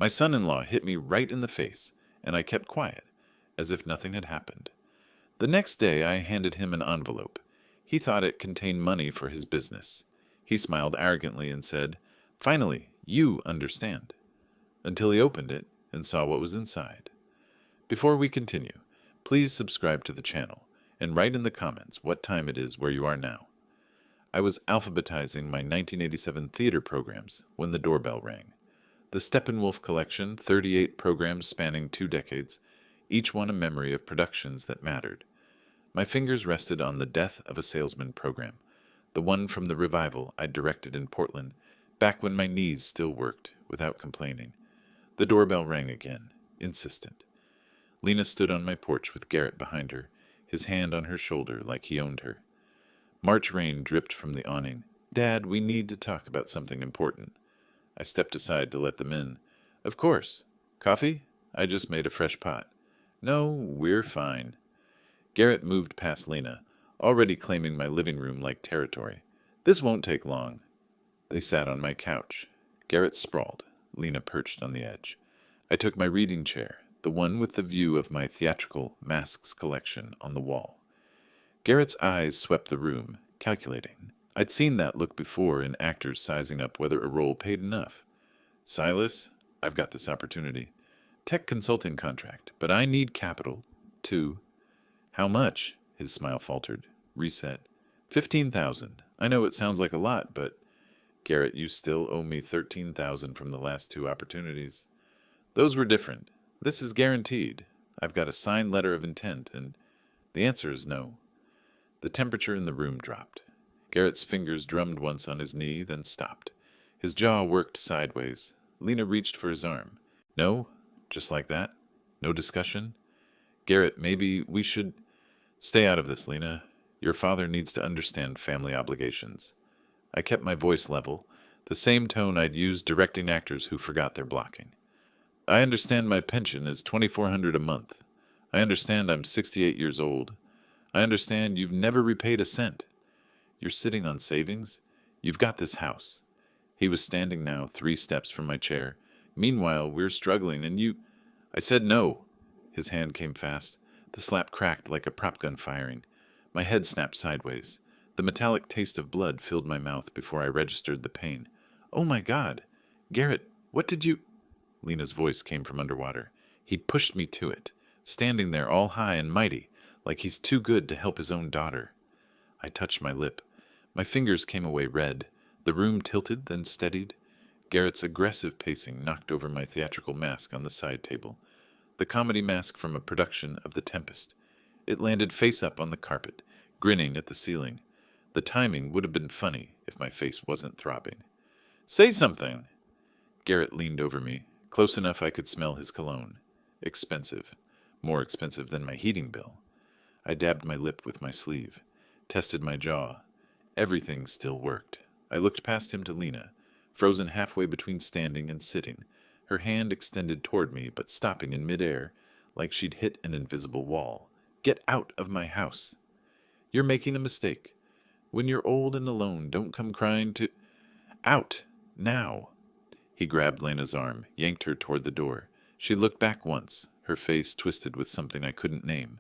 My son-in-law hit me right in the face, and I kept quiet, as if nothing had happened. The next day I handed him an envelope. He thought it contained money for his business. He smiled arrogantly and said, "Finally, you understand," until he opened it and saw what was inside. Before we continue, please subscribe to the channel and write in the comments what time it is where you are now. I was alphabetizing my 1987 theater programs when the doorbell rang. The Steppenwolf collection, 38 programs spanning 2 decades, each one a memory of productions that mattered. My fingers rested on the Death of a Salesman program, the one from the revival I'd directed in Portland, back when my knees still worked, without complaining. The doorbell rang again, insistent. Lena stood on my porch with Garrett behind her, his hand on her shoulder like he owned her. March rain dripped from the awning. "Dad, we need to talk about something important." I stepped aside to let them in. "Of course. Coffee? I just made a fresh pot." "No, we're fine." Garrett moved past Lena, already claiming my living room like territory. "This won't take long." They sat on my couch. Garrett sprawled, Lena perched on the edge. I took my reading chair, the one with the view of my theatrical masks collection on the wall. Garrett's eyes swept the room, calculating. I'd seen that look before in actors sizing up whether a role paid enough. "Silas, I've got this opportunity. Tech consulting contract, but I need capital, too." "How much?" His smile faltered. Reset. 15,000. I know it sounds like a lot, but... Garrett, you still owe me 13,000 from the last 2 opportunities. Those were different. This is guaranteed. I've got a signed letter of intent, and the answer is no. The temperature in the room dropped. Garrett's fingers drummed once on his knee, then stopped. His jaw worked sideways. Lena reached for his arm. "No? Just like that? No discussion?" "Garrett, maybe we should... Stay out of this, Lena. Your father needs to understand family obligations." I kept my voice level, the same tone I'd used directing actors who forgot their blocking. "I understand my pension is $2,400 a month. I understand I'm 68 years old. I understand you've never repaid a cent. You're sitting on savings. You've got this house." He was standing now 3 steps from my chair. "Meanwhile, we're struggling, and you—" I said no. His hand came fast. The slap cracked like a prop gun firing. My head snapped sideways. The metallic taste of blood filled my mouth before I registered the pain. "Oh my God! Garrett, what did you—" Lena's voice came from underwater. He pushed me to it, standing there all high and mighty, like he's too good to help his own daughter. I touched my lip. My fingers came away red. The room tilted, then steadied. Garrett's aggressive pacing knocked over my theatrical mask on the side table. The comedy mask from a production of The Tempest. It landed face up on the carpet, grinning at the ceiling. The timing would have been funny if my face wasn't throbbing. "Say something!" Garrett leaned over me, close enough I could smell his cologne. Expensive. More expensive than my heating bill. I dabbed my lip with my sleeve, tested my jaw. Everything still worked. I looked past him to Lena, frozen halfway between standing and sitting, her hand extended toward me but stopping in midair, like she'd hit an invisible wall. "Get out of my house. You're making a mistake. When you're old and alone, don't come crying to... Out! Now!" He grabbed Lena's arm, yanked her toward the door. She looked back once, her face twisted with something I couldn't name.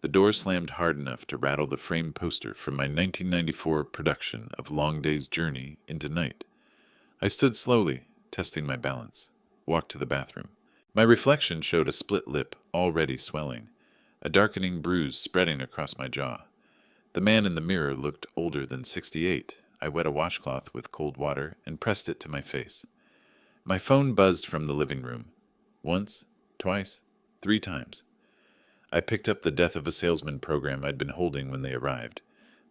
The door slammed hard enough to rattle the framed poster from my 1994 production of Long Day's Journey into Night. I stood slowly, testing my balance, walked to the bathroom. My reflection showed a split lip already swelling, a darkening bruise spreading across my jaw. The man in the mirror looked older than 68. I wet a washcloth with cold water and pressed it to my face. My phone buzzed from the living room. Once, twice, 3 times. I picked up the Death of a Salesman program I'd been holding when they arrived.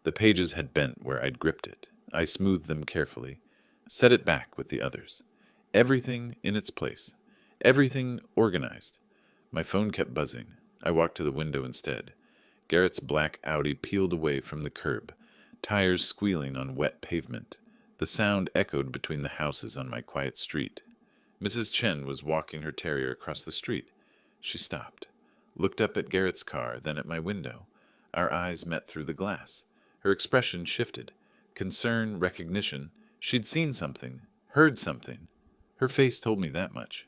The pages had bent where I'd gripped it. I smoothed them carefully, set it back with the others. Everything in its place. Everything organized. My phone kept buzzing. I walked to the window instead. Garrett's black Audi peeled away from the curb, tires squealing on wet pavement. The sound echoed between the houses on my quiet street. Mrs. Chen was walking her terrier across the street. She stopped, looked up at Garrett's car, then at my window. Our eyes met through the glass. Her expression shifted. Concern, recognition. She'd seen something, heard something. Her face told me that much.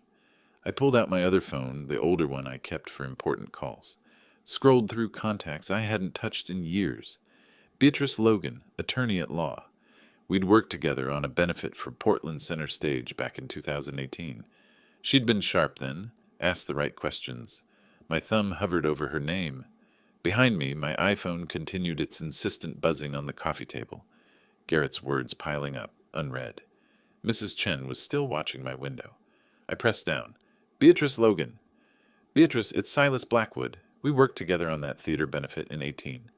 I pulled out my other phone, the older one I kept for important calls. Scrolled through contacts I hadn't touched in years. Beatrice Logan, attorney at law. We'd worked together on a benefit for Portland Center Stage back in 2018. She'd been sharp then, asked the right questions. My thumb hovered over her name. Behind me, my iPhone continued its insistent buzzing on the coffee table. Garrett's words piling up, unread. Mrs. Chen was still watching my window. I pressed down. Beatrice Logan. Beatrice, it's Silas Blackwood. We worked together on that theater benefit in 18.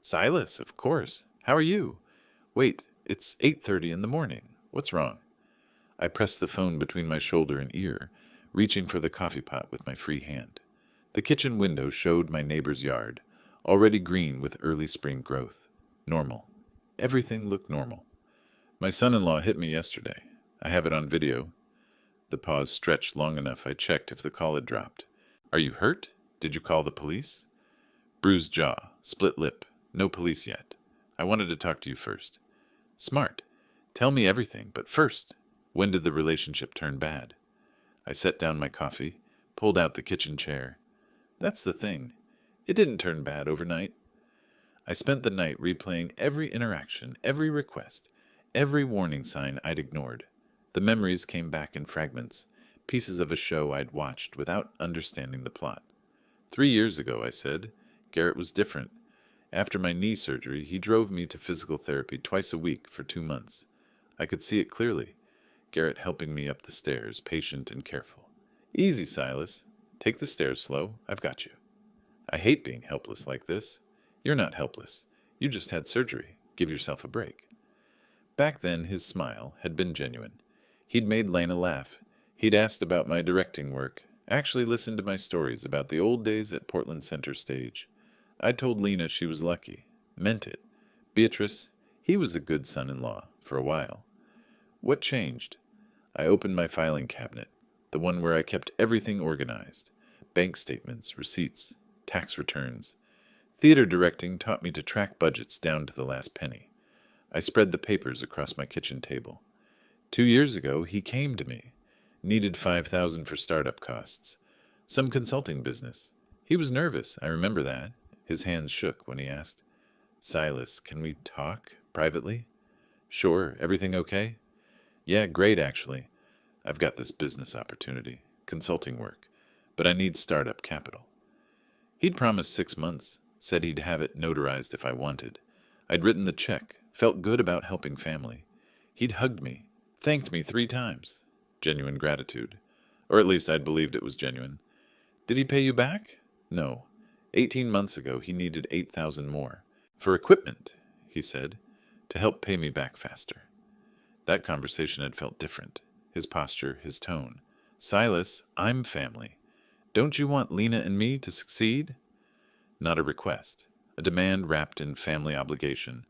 Silas, of course. How are you? Wait, it's 8:30 in the morning. What's wrong? I pressed the phone between my shoulder and ear, reaching for the coffee pot with my free hand. The kitchen window showed my neighbor's yard, already green with early spring growth. Normal. Everything looked normal. My son-in-law hit me yesterday. I have it on video. The pause stretched long enough I checked if the call had dropped. Are you hurt? Did you call the police? Bruised jaw, split lip, no police yet. I wanted to talk to you first. Smart. Tell me everything, but first, when did the relationship turn bad? I set down my coffee, pulled out the kitchen chair. That's the thing. It didn't turn bad overnight. I spent the night replaying every interaction, every request, every warning sign I'd ignored. The memories came back in fragments, pieces of a show I'd watched without understanding the plot. 3 years ago, I said, Garrett was different. After my knee surgery, he drove me to physical therapy twice a week for 2 months. I could see it clearly. Garrett helping me up the stairs, patient and careful. Easy, Silas. Take the stairs slow. I've got you. I hate being helpless like this. You're not helpless. You just had surgery. Give yourself a break. Back then, his smile had been genuine. He'd made Lena laugh. He'd asked about my directing work, actually listened to my stories about the old days at Portland Center Stage. I'd told Lena she was lucky. Meant it. Beatrice, he was a good son-in-law, for a while. What changed? I opened my filing cabinet, the one where I kept everything organized. Bank statements, receipts, tax returns. Theater directing taught me to track budgets down to the last penny. I spread the papers across my kitchen table. 2 years ago, he came to me. Needed $5,000 for startup costs. Some consulting business. He was nervous, I remember that. His hands shook when he asked, Silas, can we talk privately? Sure, everything okay? Yeah, great actually. I've got this business opportunity, consulting work, but I need startup capital. He'd promised 6 months, said he'd have it notarized if I wanted. I'd written the check, felt good about helping family. He'd hugged me, thanked me 3 times. Genuine gratitude. Or at least I'd believed it was genuine. Did he pay you back? No. 18 months ago, he needed $8,000 more. For equipment, he said, to help pay me back faster. That conversation had felt different. His posture, his tone. Silas, I'm family. Don't you want Lena and me to succeed? Not a request. A demand wrapped in family obligation.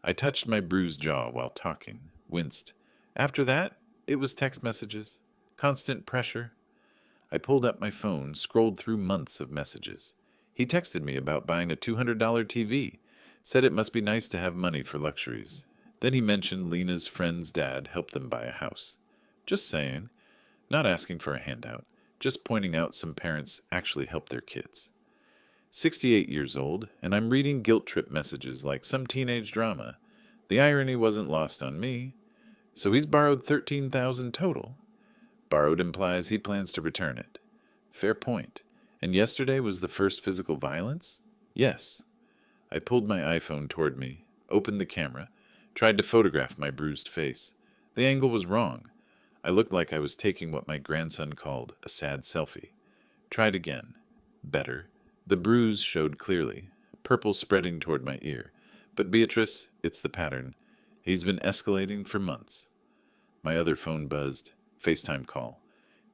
I touched my bruised jaw while talking, winced. After that, it was text messages. Constant pressure. I pulled up my phone, scrolled through months of messages. He texted me about buying a $200 TV, said it must be nice to have money for luxuries. Then he mentioned Lena's friend's dad helped them buy a house. Just saying. Not asking for a handout. Just pointing out some parents actually help their kids. 68 years old, and I'm reading guilt trip messages like some teenage drama. The irony wasn't lost on me. So he's borrowed $13,000 total. Borrowed implies he plans to return it. Fair point. And yesterday was the first physical violence? Yes. I pulled my iPhone toward me, opened the camera, tried to photograph my bruised face. The angle was wrong. I looked like I was taking what my grandson called a sad selfie. Tried again. Better. The bruise showed clearly, purple spreading toward my ear. But Beatrice, it's the pattern. He's been escalating for months. My other phone buzzed. FaceTime call.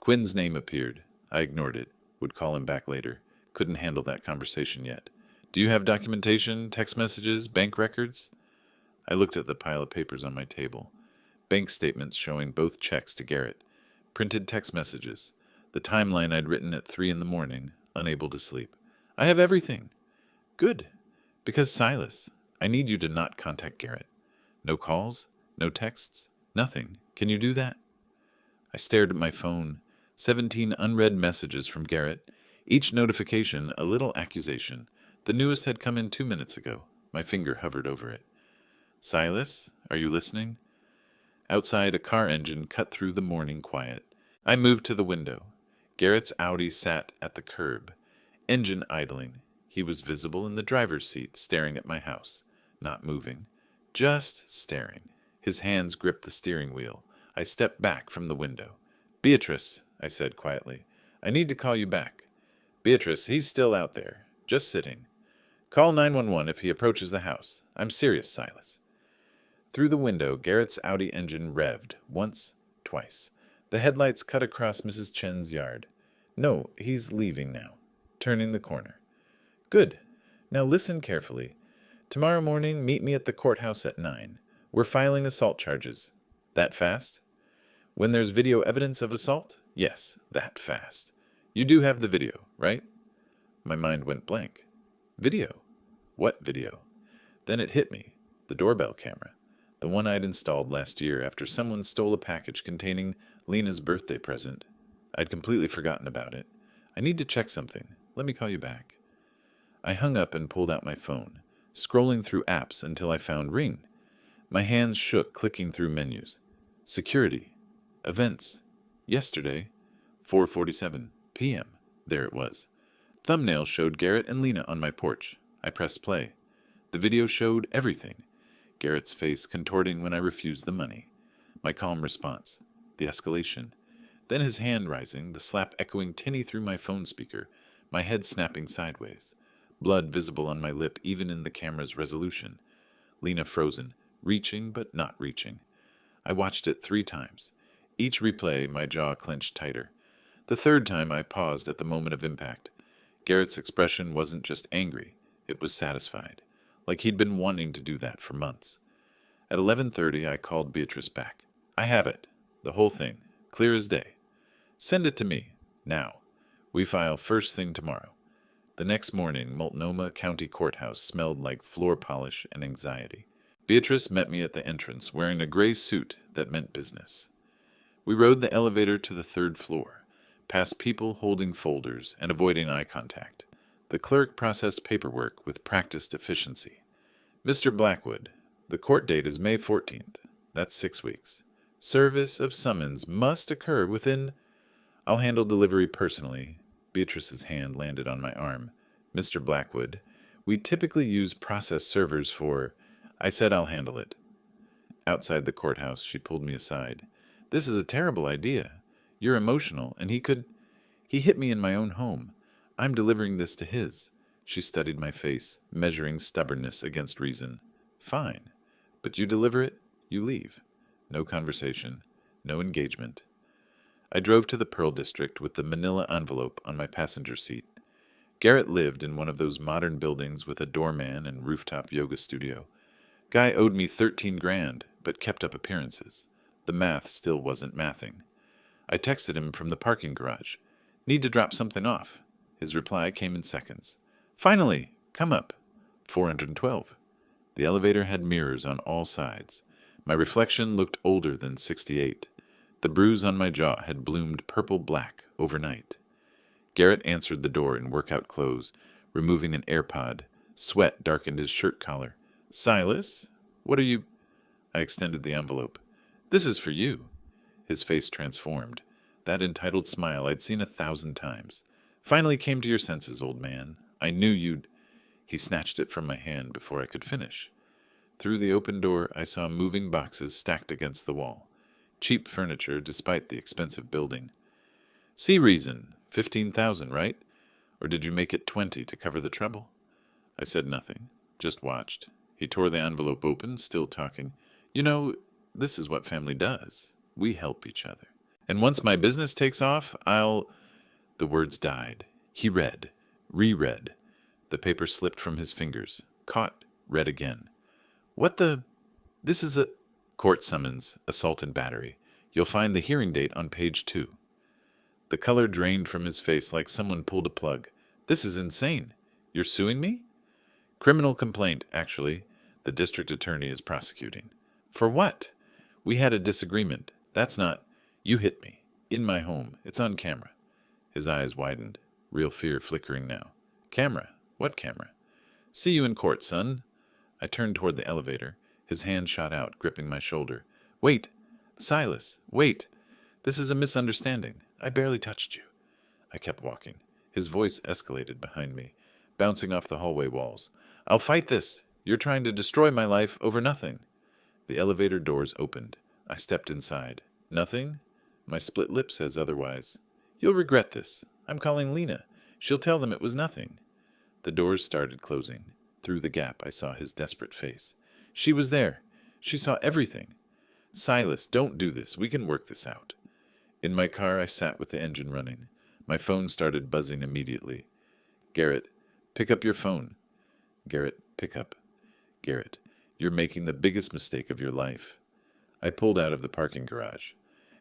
Quinn's name appeared. I ignored it. Would call him back later. Couldn't handle that conversation yet. Do you have documentation, text messages, bank records? I looked at the pile of papers on my table. Bank statements showing both checks to Garrett. Printed text messages. The timeline I'd written at 3 a.m, unable to sleep. I have everything. Good. Because Silas, I need you to not contact Garrett. No calls, no texts, nothing. Can you do that? I stared at my phone. 17 unread messages from Garrett, each notification a little accusation. The newest had come in 2 minutes ago. My finger hovered over it. Silas, are you listening? Outside, a car engine cut through the morning quiet. I moved to the window. Garrett's Audi sat at the curb, engine idling. He was visible in the driver's seat, staring at my house, not moving, just staring. His hands gripped the steering wheel. I stepped back from the window. Beatrice, I said quietly, I need to call you back. Beatrice, he's still out there, just sitting. Call 911 if he approaches the house. I'm serious, Silas. Through the window, Garrett's Audi engine revved, once, twice. The headlights cut across Mrs. Chen's yard. No, he's leaving now, turning the corner. Good. Now listen carefully. Tomorrow morning, meet me at the courthouse at 9. We're filing assault charges. That fast? When there's video evidence of assault? Yes, that fast. You do have the video, right? My mind went blank. Video? What video? Then it hit me. The doorbell camera. The one I'd installed last year after someone stole a package containing Lena's birthday present. I'd completely forgotten about it. I need to check something. Let me call you back. I hung up and pulled out my phone, scrolling through apps until I found Ring. My hands shook, clicking through menus. Security. Events. Yesterday. 4:47 p.m. There it was. Thumbnail showed Garrett and Lena on my porch. I pressed play. The video showed everything. Garrett's face contorting when I refused the money. My calm response. The escalation. Then his hand rising, the slap echoing tinny through my phone speaker, my head snapping sideways. Blood visible on my lip even in the camera's resolution. Lena frozen, reaching but not reaching. I watched it 3 times. Each replay, my jaw clenched tighter. The 3rd time I paused at the moment of impact. Garrett's expression wasn't just angry, it was satisfied, like he'd been wanting to do that for months. At 11:30 I called Beatrice back. I have it, the whole thing, clear as day. Send it to me, now. We file first thing tomorrow. The next morning, Multnomah County Courthouse smelled like floor polish and anxiety. Beatrice met me at the entrance, wearing a gray suit that meant business. We rode the elevator to the 3rd floor, past people holding folders and avoiding eye contact. The clerk processed paperwork with practiced efficiency. Mr. Blackwood, the court date is May 14th. That's 6 weeks. Service of summons must occur within... I'll handle delivery personally. Beatrice's hand landed on my arm. Mr. Blackwood, we typically use process servers for... I said I'll handle it. Outside the courthouse, she pulled me aside. This is a terrible idea. You're emotional, and he hit me in my own home. I'm delivering this to his. She studied my face, measuring stubbornness against reason. Fine. But you deliver it, you leave. No conversation. No engagement. I drove to the Pearl District with the manila envelope on my passenger seat. Garrett lived in one of those modern buildings with a doorman and rooftop yoga studio. Guy owed me $13,000, but kept up appearances. The math still wasn't mathing. I texted him from the parking garage. Need to drop something off. His reply came in seconds. Finally, come up. 412. The elevator had mirrors on all sides. My reflection looked older than 68. The bruise on my jaw had bloomed purple-black overnight. Garrett answered the door in workout clothes, removing an AirPod. Sweat darkened his shirt collar. Silas, what are you... I extended the envelope. This is for you. His face transformed. That entitled smile I'd seen 1,000 times. Finally came to your senses, old man. I knew you'd... He snatched it from my hand before I could finish. Through the open door, I saw moving boxes stacked against the wall. Cheap furniture, despite the expensive building. See reason. 15,000, right? Or did you make it 20 to cover the trouble? I said nothing, just watched. He tore the envelope open, still talking. You know, this is what family does. We help each other. And once my business takes off, I'll... The words died. He read, reread. The paper slipped from his fingers. Caught, read again. What the... This is a... Court summons, assault and battery. You'll find the hearing date on page 2. The color drained from his face like someone pulled a plug. This is insane. You're suing me? Criminal complaint, actually. The district attorney is prosecuting. For what? We had a disagreement. That's not... You hit me. In my home. It's on camera. His eyes widened, real fear flickering now. Camera? What camera? See you in court, son. I turned toward the elevator. His hand shot out, gripping my shoulder. Wait! Silas, wait! This is a misunderstanding. I barely touched you. I kept walking. His voice escalated behind me, bouncing off the hallway walls. I'll fight this. You're trying to destroy my life over nothing. The elevator doors opened. I stepped inside. Nothing? My split lip says otherwise. You'll regret this. I'm calling Lena. She'll tell them it was nothing. The doors started closing. Through the gap, I saw his desperate face. She was there. She saw everything. Silas, don't do this. We can work this out. In my car, I sat with the engine running. My phone started buzzing immediately. Garrett, pick up your phone. Garrett, pick up. Garrett, you're making the biggest mistake of your life. I pulled out of the parking garage.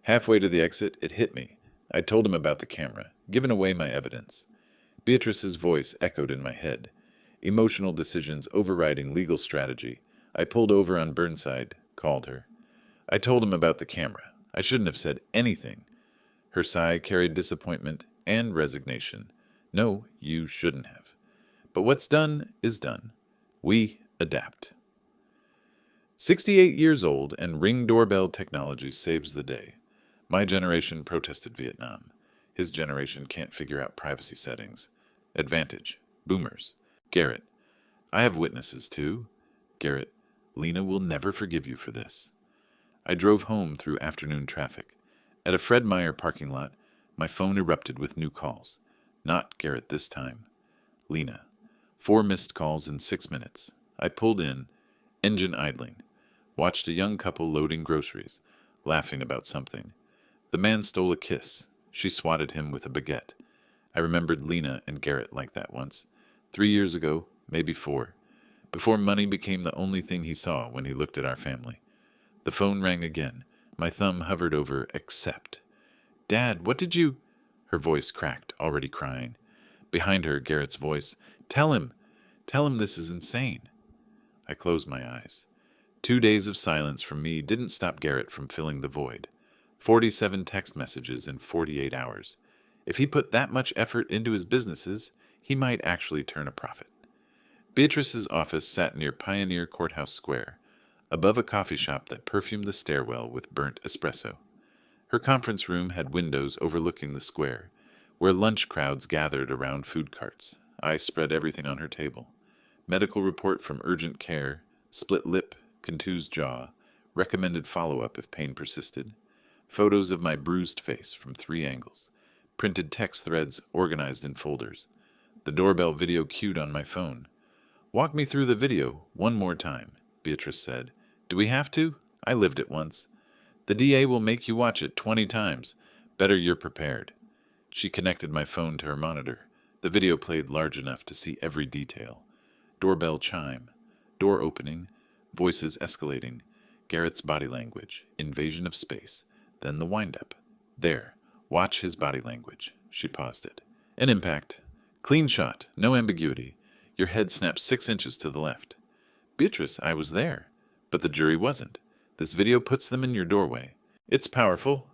Halfway to the exit, it hit me. I told him about the camera, given away my evidence. Beatrice's voice echoed in my head. Emotional decisions overriding legal strategy. I pulled over on Burnside, called her. I told him about the camera. I shouldn't have said anything. Her sigh carried disappointment and resignation. No, you shouldn't have. But what's done is done. We adapt. 68 years old and Ring doorbell technology saves the day. My generation protested Vietnam. His generation can't figure out privacy settings. Advantage. Boomers. Garrett. I have witnesses too. Garrett. Lena will never forgive you for this. I drove home through afternoon traffic. At a Fred Meyer parking lot, my phone erupted with new calls. Not Garrett this time. Lena. 4 missed calls in 6 minutes. I pulled in, engine idling. Watched a young couple loading groceries, laughing about something. The man stole a kiss. She swatted him with a baguette. I remembered Lena and Garrett like that once. 3 years ago, maybe 4. Before money became the only thing he saw when he looked at our family. The phone rang again. My thumb hovered over accept. Dad, what did you... Her voice cracked, already crying. Behind her, Garrett's voice. Tell him this is insane. I closed my eyes. 2 days of silence from me didn't stop Garrett from filling the void. 47 text messages in 48 hours. If he put that much effort into his businesses, he might actually turn a profit. Beatrice's office sat near Pioneer Courthouse Square, above a coffee shop that perfumed the stairwell with burnt espresso. Her conference room had windows overlooking the square, where lunch crowds gathered around food carts. I spread everything on her table. Medical report from urgent care, split lip, contused jaw, recommended follow-up if pain persisted, photos of my bruised face from 3 angles, printed text threads organized in folders, the doorbell video queued on my phone. Walk me through the video one more time, Beatrice said. Do we have to? I lived it once. The DA will make you watch it 20 times. Better you're prepared. She connected my phone to her monitor. The video played large enough to see every detail. Doorbell chime. Door opening. Voices escalating. Garrett's body language. Invasion of space. Then the wind-up. There. Watch his body language. She paused it. An impact. Clean shot. No ambiguity. Your head snaps 6 inches to the left. Beatrice, I was there. But the jury wasn't. This video puts them in your doorway. It's powerful.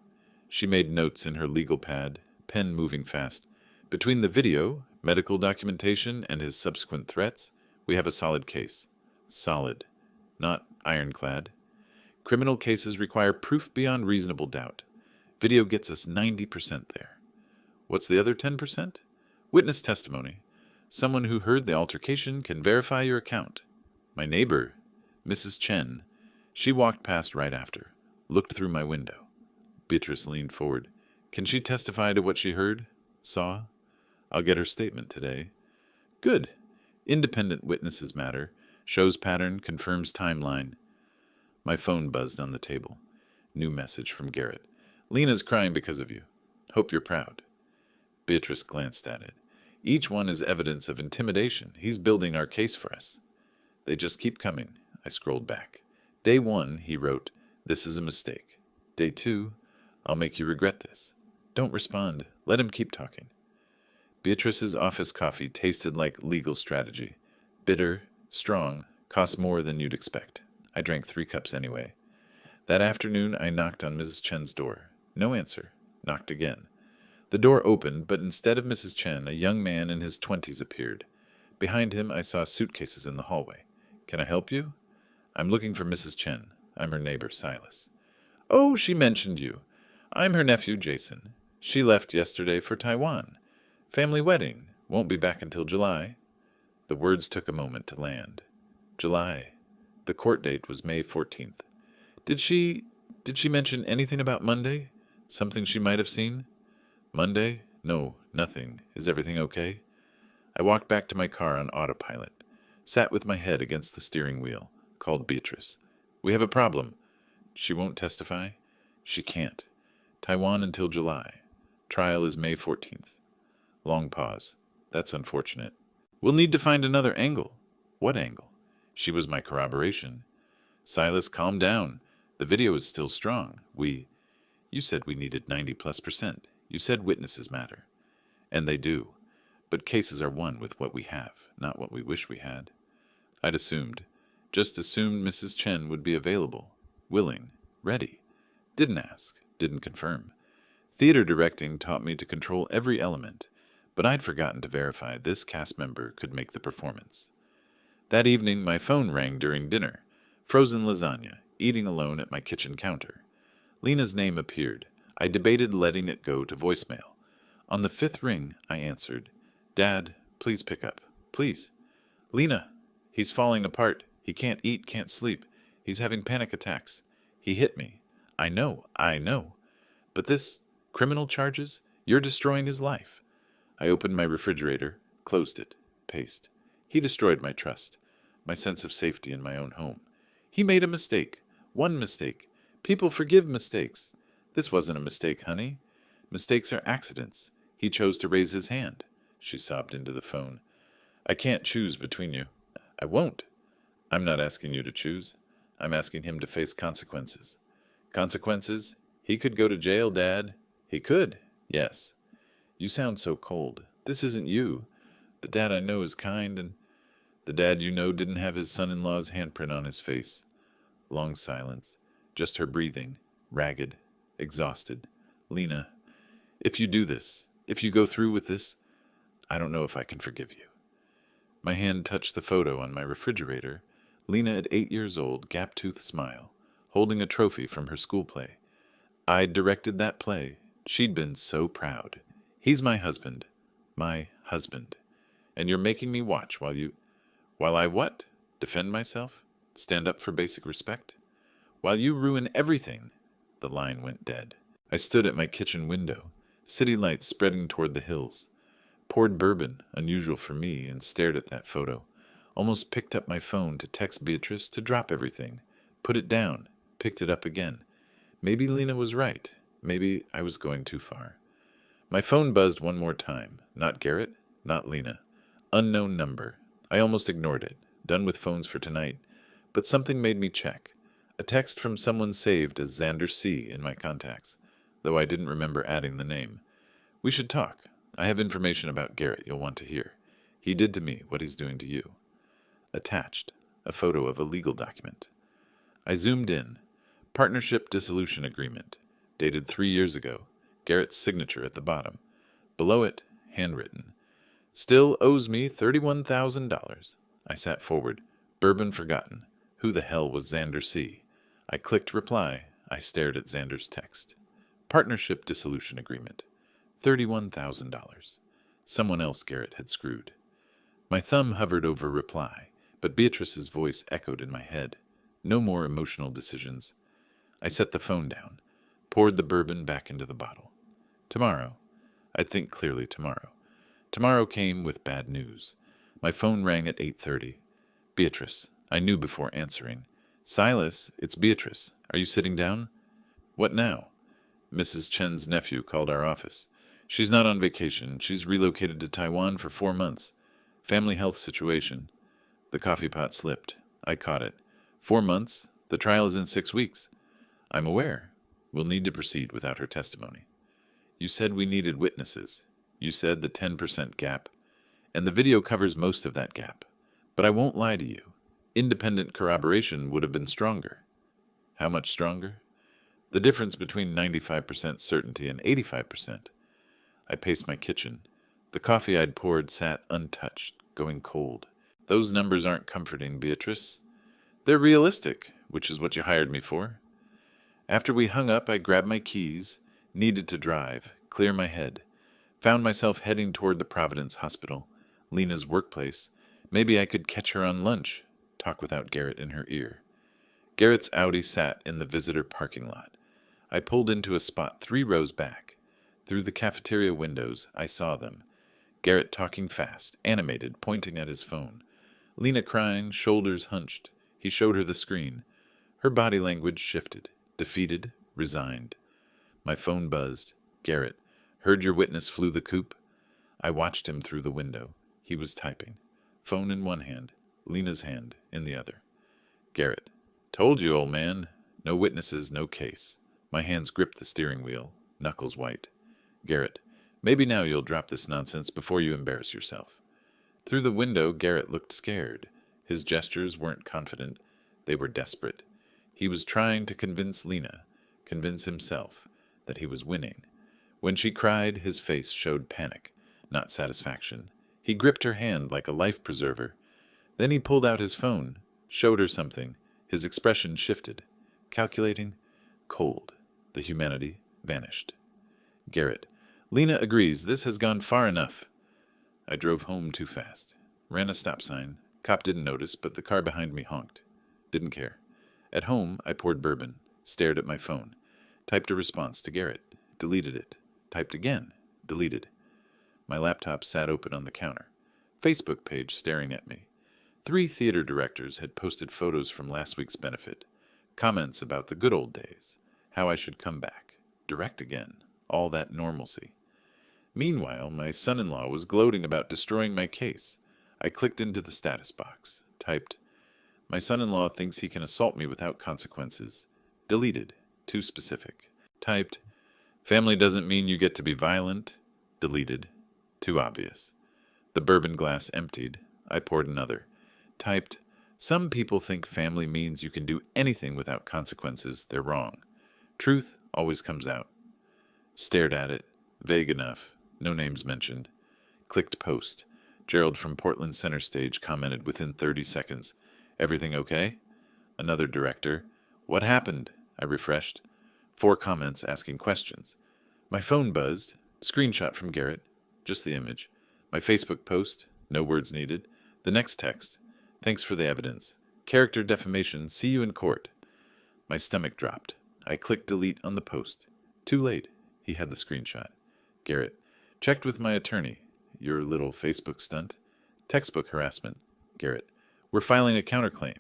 She made notes in her legal pad, pen moving fast. Between the video, medical documentation, and his subsequent threats, we have a solid case. Solid. Not ironclad. Criminal cases require proof beyond reasonable doubt. Video gets us 90% there. What's the other 10%? Witness testimony. Someone who heard the altercation can verify your account. My neighbor, Mrs. Chen, she walked past right after, looked through my window. Beatrice leaned forward. Can she testify to what she heard? Saw? I'll get her statement today. Good. Independent witnesses matter. Shows pattern, confirms timeline. My phone buzzed on the table. New message from Garrett. Lena's crying because of you. Hope you're proud. Beatrice glanced at it. Each one is evidence of intimidation. He's building our case for us. They just keep coming. I scrolled back. Day 1, he wrote, this is a mistake. Day 2, I'll make you regret this. Don't respond. Let him keep talking. Beatrice's office coffee tasted like legal strategy. Bitter, strong, cost more than you'd expect. I drank 3 cups anyway. That afternoon, I knocked on Mrs. Chen's door. No answer. Knocked again. The door opened, but instead of Mrs. Chen, a young man in his 20s appeared. Behind him, I saw suitcases in the hallway. Can I help you? I'm looking for Mrs. Chen. I'm her neighbor, Silas. Oh, she mentioned you. I'm her nephew, Jason. She left yesterday for Taiwan. Family wedding. Won't be back until July. The words took a moment to land. July. The court date was May 14th. Did she mention anything about Monday? Something she might have seen? Monday? No, nothing. Is everything okay? I walked back to my car on autopilot, sat with my head against the steering wheel, called Beatrice. We have a problem. She won't testify? She can't. Taiwan until July. Trial is May 14th. Long pause. That's unfortunate. We'll need to find another angle. What angle? She was my corroboration. Silas, calm down. The video is still strong. You said we needed 90+%. You said witnesses matter. And they do. But cases are won with what we have, not what we wish we had. I'd just assumed Mrs. Chen would be available, willing, ready. Didn't ask, didn't confirm. Theater directing taught me to control every element, but I'd forgotten to verify this cast member could make the performance. That evening, my phone rang during dinner. Frozen lasagna, eating alone at my kitchen counter. Lena's name appeared. I debated letting it go to voicemail. On the 5th ring, I answered. Dad, please pick up. Please. Lena, he's falling apart. He can't eat, can't sleep. He's having panic attacks. He hit me. I know. But this, criminal charges, you're destroying his life. I opened my refrigerator, closed it, paste. He destroyed my trust, my sense of safety in my own home. He made a mistake. One mistake. People forgive mistakes. This wasn't a mistake, honey. Mistakes are accidents. He chose to raise his hand. She sobbed into the phone. I can't choose between you. I won't. I'm not asking you to choose. I'm asking him to face consequences. Consequences? He could go to jail, Dad. He could. Yes. You sound so cold. This isn't you. The dad I know is kind, and the dad you know didn't have his son-in-law's handprint on his face. Long silence. Just her breathing. Ragged. Exhausted. Lena, if you do this, if you go through with this, I don't know if I can forgive you. My hand touched the photo on my refrigerator. Lena at 8 years old, gap-toothed smile, holding a trophy from her school play. I'd directed that play. She'd been so proud. He's my husband. My husband. And you're making me watch while I what? Defend myself? Stand up for basic respect? While you ruin everything. The line went dead. I stood at my kitchen window, city lights spreading toward the hills. Poured bourbon, unusual for me, and stared at that photo. Almost picked up my phone to text Beatrice to drop everything. Put it down. Picked it up again. Maybe Lena was right. Maybe I was going too far. My phone buzzed one more time. Not Garrett, not Lena. Unknown number. I almost ignored it. Done with phones for tonight. But something made me check. A text from someone saved as Xander C. in my contacts, though I didn't remember adding the name. We should talk. I have information about Garrett you'll want to hear. He did to me what he's doing to you. Attached. A photo of a legal document. I zoomed in. Partnership dissolution agreement. Dated 3 years ago. Garrett's signature at the bottom. Below it, handwritten. Still owes me $31,000. I sat forward. Bourbon forgotten. Who the hell was Xander C.? I clicked reply. I stared at Xander's text. Partnership dissolution agreement. $31,000. Someone else Garrett had screwed. My thumb hovered over reply, but Beatrice's voice echoed in my head. No more emotional decisions. I set the phone down, poured the bourbon back into the bottle. Tomorrow. I'd think clearly tomorrow. Tomorrow came with bad news. My phone rang at 8:30. Beatrice. I knew before answering. Silas, it's Beatrice. Are you sitting down? What now? Mrs. Chen's nephew called our office. She's not on vacation. She's relocated to Taiwan for 4 months. Family health situation. The coffee pot slipped. I caught it. 4 months? The trial is in 6 weeks. I'm aware. We'll need to proceed without her testimony. You said we needed witnesses. You said the 10% gap. And the video covers most of that gap. But I won't lie to you. Independent corroboration would have been stronger. How much stronger? The difference between 95% certainty and 85%. I paced my kitchen. The coffee I'd poured sat untouched, going cold. Those numbers aren't comforting, Beatrice. They're realistic, which is what you hired me for. After we hung up, I grabbed my keys, needed to drive, clear my head. Found myself heading toward the Providence Hospital, Lena's workplace. Maybe I could catch her on lunch, talk without Garrett in her ear. Garrett's Audi sat in the visitor parking lot. I pulled into a spot 3 rows back. Through the cafeteria windows, I saw them. Garrett talking fast, animated, pointing at his phone. Lena crying, shoulders hunched. He showed her the screen. Her body language shifted, defeated, resigned. My phone buzzed. Garrett, heard your witness flew the coop? I watched him through the window. He was typing. Phone in one hand, Lena's hand in the other. Garrett, told you, old man. No witnesses, no case. My hands gripped the steering wheel, knuckles white. Garrett, maybe now you'll drop this nonsense before you embarrass yourself. Through the window, Garrett looked scared. His gestures weren't confident. They were desperate. He was trying to convince Lena, convince himself, that he was winning. When she cried, his face showed panic, not satisfaction. He gripped her hand like a life preserver. Then he pulled out his phone, showed her something. His expression shifted. Calculating, cold. The humanity vanished. Garrett, Lena agrees this has gone far enough. I drove home too fast. Ran a stop sign. Cop didn't notice, but the car behind me honked. Didn't care. At home, I poured bourbon, stared at my phone, typed a response to Garrett, deleted it, typed again, deleted. My laptop sat open on the counter. Facebook page staring at me. 3 theater directors had posted photos from last week's benefit. Comments about the good old days. How I should come back. Direct again. All that normalcy. Meanwhile, my son-in-law was gloating about destroying my case. I clicked into the status box. Typed, my son-in-law thinks he can assault me without consequences. Deleted. Too specific. Typed, family doesn't mean you get to be violent. Deleted. Too obvious. The bourbon glass emptied. I poured another. Typed, some people think family means you can do anything without consequences. They're wrong. Truth always comes out. Stared at it. Vague enough. No names mentioned. Clicked post. Gerald from Portland Center Stage commented within 30 seconds. Everything okay? Another director. What happened? I refreshed. 4 comments asking questions. My phone buzzed. Screenshot from Garrett. Just the image. My Facebook post. No words needed. The next text. Thanks for the evidence. Character defamation. See you in court. My stomach dropped. I clicked delete on the post. Too late. He had the screenshot. Garrett. Checked with my attorney. Your little Facebook stunt. Textbook harassment. Garrett. We're filing a counterclaim.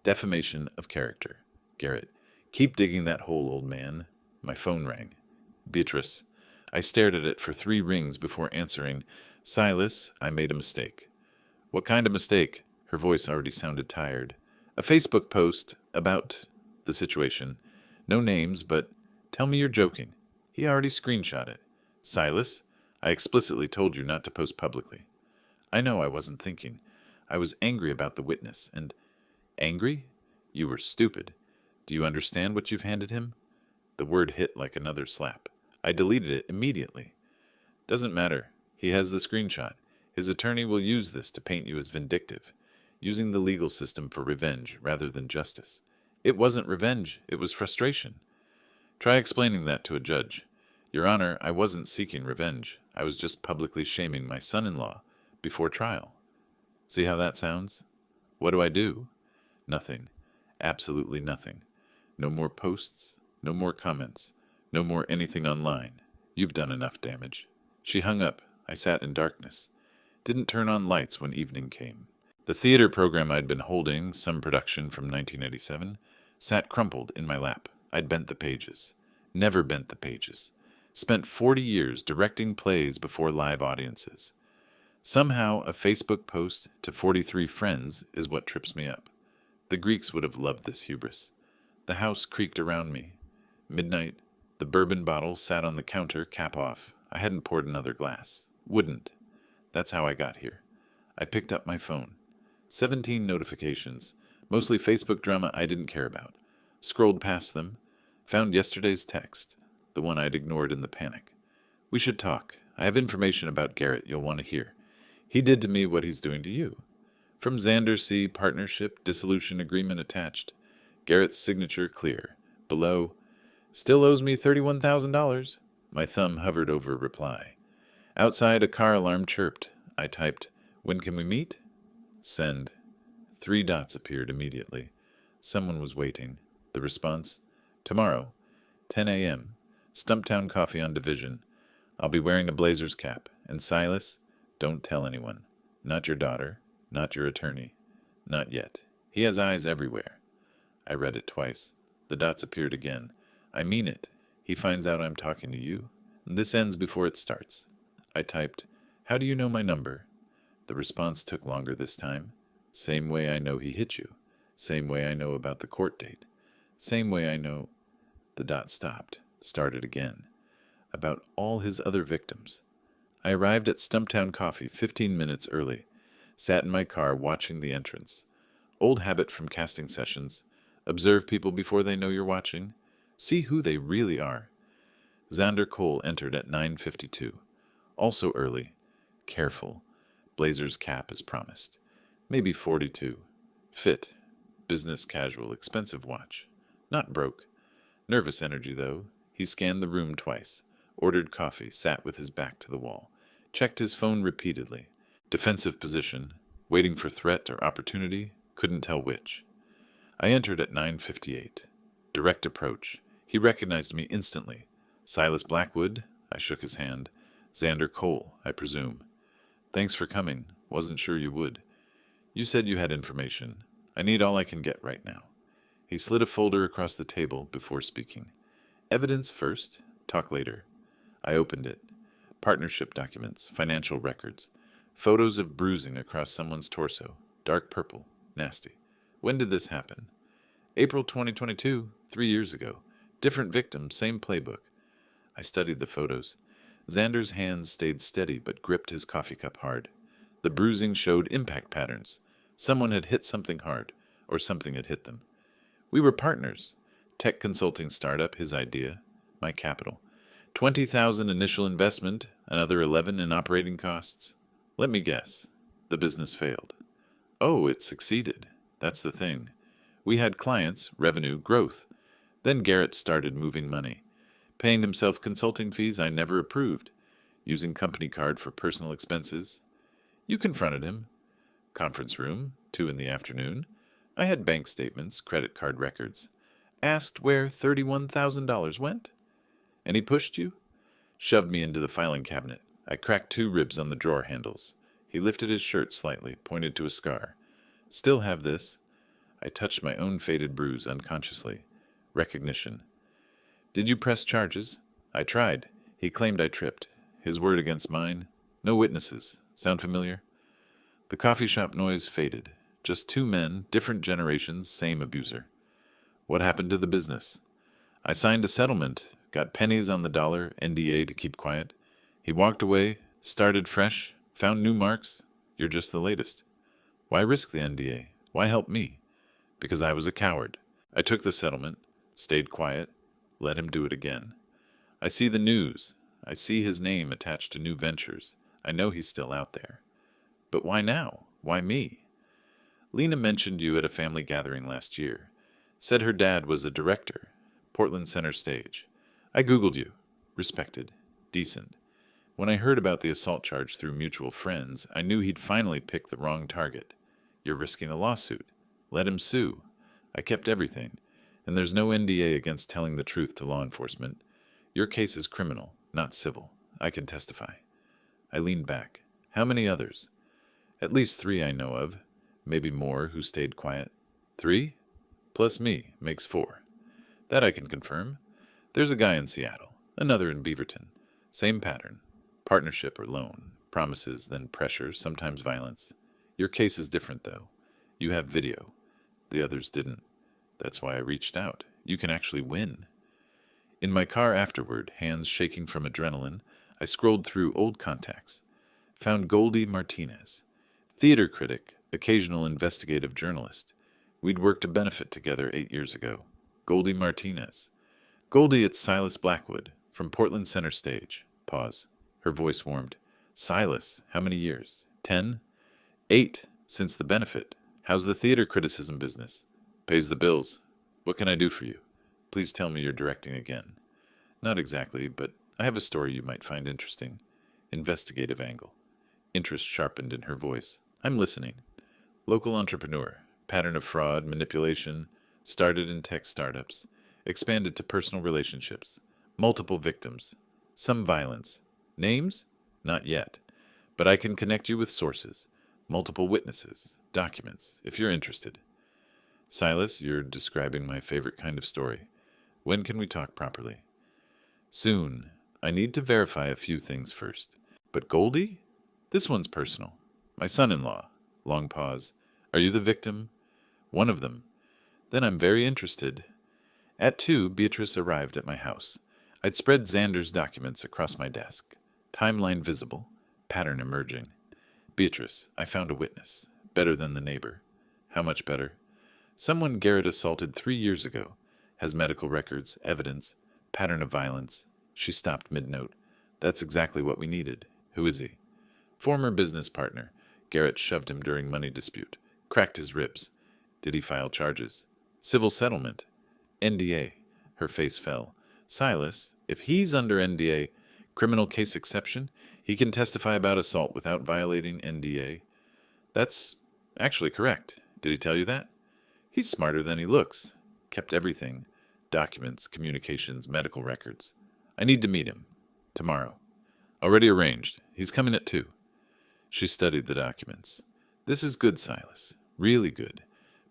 Defamation of character. Garrett. Keep digging that hole, old man. My phone rang. Beatrice. I stared at it for 3 rings before answering. Silas, I made a mistake. What kind of mistake? Her voice already sounded tired. A Facebook post about the situation. No names, but tell me you're joking. He already screenshot it. Silas, I explicitly told you not to post publicly. I know I wasn't thinking. I was angry about the witness, and angry? You were stupid. Do you understand what you've handed him? The word hit like another slap. I deleted it immediately. Doesn't matter. He has the screenshot. His attorney will use this to paint you as vindictive, using the legal system for revenge rather than justice. It wasn't revenge. It was frustration. Try explaining that to a judge. Your Honor, I wasn't seeking revenge. I was just publicly shaming my son-in-law before trial. See how that sounds? What do I do? Nothing. Absolutely nothing. No more posts. No more comments. No more anything online. You've done enough damage. She hung up. I sat in darkness. Didn't turn on lights when evening came. The theater program I'd been holding, some production from 1987, sat crumpled in my lap. I'd bent the pages. Never bent the pages. Spent 40 years directing plays before live audiences. Somehow, a Facebook post to 43 friends is what trips me up. The Greeks would have loved this hubris. The house creaked around me. Midnight. The bourbon bottle sat on the counter, cap off. I hadn't poured another glass. Wouldn't. That's how I got here. I picked up my phone. 17 notifications, mostly Facebook drama I didn't care about. Scrolled past them. Found yesterday's text, the one I'd ignored in the panic. We should talk. I have information about Garrett you'll want to hear. He did to me what he's doing to you. From Xander C. Partnership, dissolution agreement attached. Garrett's signature clear. Below, still owes me $31,000. My thumb hovered over reply. Outside, a car alarm chirped. I typed, when can we meet? Send. 3 dots appeared immediately. Someone was waiting. The response, tomorrow, 10 a.m., Stumptown Coffee on Division. I'll be wearing a Blazers cap. And Silas, don't tell anyone. Not your daughter, not your attorney. Not yet. He has eyes everywhere. I read it twice. The dots appeared again. I mean it. He finds out I'm talking to you. This ends before it starts. I typed, how do you know my number? The response took longer this time. Same way I know he hit you. Same way I know about the court date. Same way I know... The dot stopped. Started again. About all his other victims. I arrived at Stumptown Coffee 15 minutes early. Sat in my car watching the entrance. Old habit from casting sessions. Observe people before they know you're watching. See who they really are. Xander Cole entered at 9:52. Also early. Careful. Blazers cap as promised. Maybe 42. Fit. Business casual. Expensive watch. Not broke. Nervous energy, though. He scanned the room twice. Ordered coffee. Sat with his back to the wall. Checked his phone repeatedly. Defensive position. Waiting for threat or opportunity. Couldn't tell which. I entered at 9:58. Direct approach. He recognized me instantly. Silas Blackwood? I shook his hand. Xander Cole, I presume. Thanks for coming. Wasn't sure you would. You said you had information. I need all I can get right now. He slid a folder across the table before speaking. Evidence first, talk later. I opened it. Partnership documents, financial records. Photos of bruising across someone's torso. Dark purple. Nasty. When did this happen? April 2022, 3 years ago. Different victim, same playbook. I studied the photos. Xander's hands stayed steady but gripped his coffee cup hard. The bruising showed impact patterns. Someone had hit something hard, or something had hit them. We were partners. Tech consulting startup, his idea. My capital. 20,000 initial investment, another 11 in operating costs. Let me guess. The business failed. Oh, it succeeded. That's the thing. We had clients, revenue, growth. Then Garrett started moving money. Paying himself consulting fees I never approved. Using company card for personal expenses. You confronted him. Conference room, 2 in the afternoon. I had bank statements, credit card records. Asked where $31,000 went. And he pushed you? Shoved me into the filing cabinet. I cracked 2 ribs on the drawer handles. He lifted his shirt slightly, pointed to a scar. Still have this. I touched my own faded bruise unconsciously. Recognition. Did you press charges? I tried. He claimed I tripped. His word against mine. No witnesses. Sound familiar? The coffee shop noise faded. Just 2 men, different generations, same abuser. What happened to the business? I signed a settlement, got pennies on the dollar, NDA to keep quiet. He walked away, started fresh, found new marks. You're just the latest. Why risk the NDA? Why help me? Because I was a coward. I took the settlement, stayed quiet, let him do it again. I see the news. I see his name attached to new ventures. I know he's still out there. But why now? Why me? Lena mentioned you at a family gathering last year. Said her dad was a director. Portland Center Stage. I Googled you. Respected. Decent. When I heard about the assault charge through mutual friends, I knew he'd finally picked the wrong target. You're risking a lawsuit. Let him sue. I kept everything. And there's no NDA against telling the truth to law enforcement. Your case is criminal, not civil. I can testify. I leaned back. How many others? At least 3 I know of. Maybe more who stayed quiet. 3? Plus me makes 4. That I can confirm. There's a guy in Seattle. Another in Beaverton. Same pattern. Partnership or loan. Promises, then pressure, sometimes violence. Your case is different, though. You have video. The others didn't. That's why I reached out. You can actually win. In my car afterward, hands shaking from adrenaline, I scrolled through old contacts. Found Goldie Martinez. Theater critic, occasional investigative journalist. We'd worked a benefit together 8 years ago. Goldie Martinez. Goldie, it's Silas Blackwood, from Portland Center Stage. Pause. Her voice warmed. Silas, how many years? 10? 8, since the benefit. How's the theater criticism business? Pays the bills. What can I do for you? Please tell me you're directing again. Not exactly, but I have a story you might find interesting. Investigative angle. Interest sharpened in her voice. I'm listening. Local entrepreneur. Pattern of fraud, manipulation. Started in tech startups. Expanded to personal relationships. Multiple victims. Some violence. Names? Not yet. But I can connect you with sources. Multiple witnesses. Documents, if you're interested. Silas, you're describing my favorite kind of story. When can we talk properly? Soon. I need to verify a few things first. But Goldie? This one's personal. My son-in-law. Long pause. Are you the victim? One of them. Then I'm very interested. At 2, Beatrice arrived at my house. I'd spread Xander's documents across my desk. Timeline visible. Pattern emerging. Beatrice, I found a witness. Better than the neighbor. How much better? Someone Garrett assaulted 3 years ago. Has medical records, evidence, pattern of violence. She stopped mid-note. That's exactly what we needed. Who is he? Former business partner. Garrett shoved him during money dispute. Cracked his ribs. Did he file charges? Civil settlement. NDA. Her face fell. Silas, if he's under NDA, criminal case exception, he can testify about assault without violating NDA. That's actually correct. Did he tell you that? He's smarter than he looks. Kept everything. Documents, communications, medical records. I need to meet him. Tomorrow. Already arranged. He's coming at 2. She studied the documents. This is good, Silas. Really good.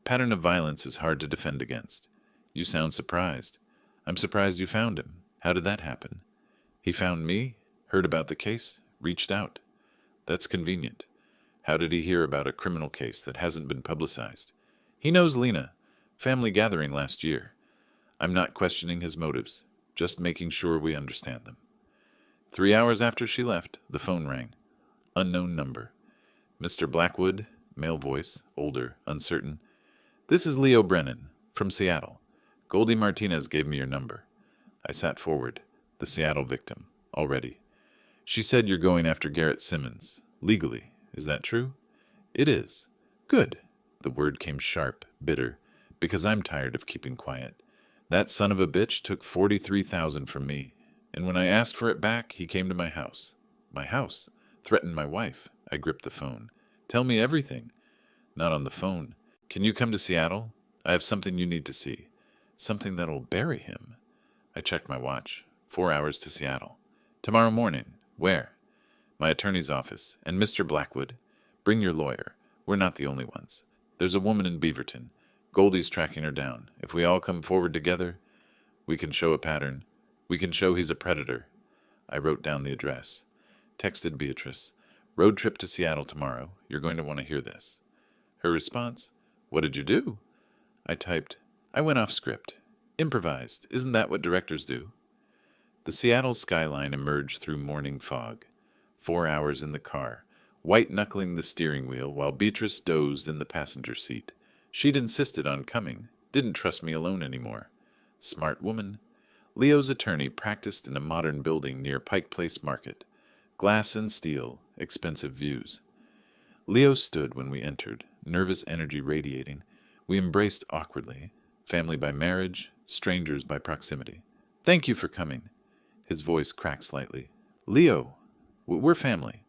Pattern of violence is hard to defend against. You sound surprised. I'm surprised you found him. How did that happen? He found me, heard about the case, reached out. That's convenient. How did he hear about a criminal case that hasn't been publicized? He knows Lena. Family gathering last year. I'm not questioning his motives, just making sure we understand them. 3 hours after she left, the phone rang. Unknown number. Mr. Blackwood, male voice, older, uncertain. This is Leo Brennan, from Seattle. Goldie Martinez gave me your number. I sat forward. The Seattle victim, already. She said you're going after Garrett Simmons. Legally. Is that true? It is. Good. The word came sharp, bitter, because I'm tired of keeping quiet. That son of a bitch took $43,000 from me, and when I asked for it back, he came to my house. My house? Threatened my wife. I gripped the phone. Tell me everything. Not on the phone. Can you come to Seattle? I have something you need to see. Something that'll bury him. I checked my watch. 4 hours to Seattle. Tomorrow morning. Where? My attorney's office. And Mr. Blackwood. Bring your lawyer. We're not the only ones. There's a woman in Beaverton. Goldie's tracking her down. If we all come forward together, we can show a pattern. We can show he's a predator. I wrote down the address. Texted Beatrice. Road trip to Seattle tomorrow. You're going to want to hear this. Her response, what did you do? I typed, I went off script. Improvised. Isn't that what directors do? The Seattle skyline emerged through morning fog. 4 hours in the car, white-knuckling the steering wheel while Beatrice dozed in the passenger seat. She'd insisted on coming, didn't trust me alone anymore. Smart woman. Leo's attorney practiced in a modern building near Pike Place Market. Glass and steel, expensive views. Leo stood when we entered, nervous energy radiating. We embraced awkwardly, family by marriage, strangers by proximity. Thank you for coming. His voice cracked slightly. Leo, we're family.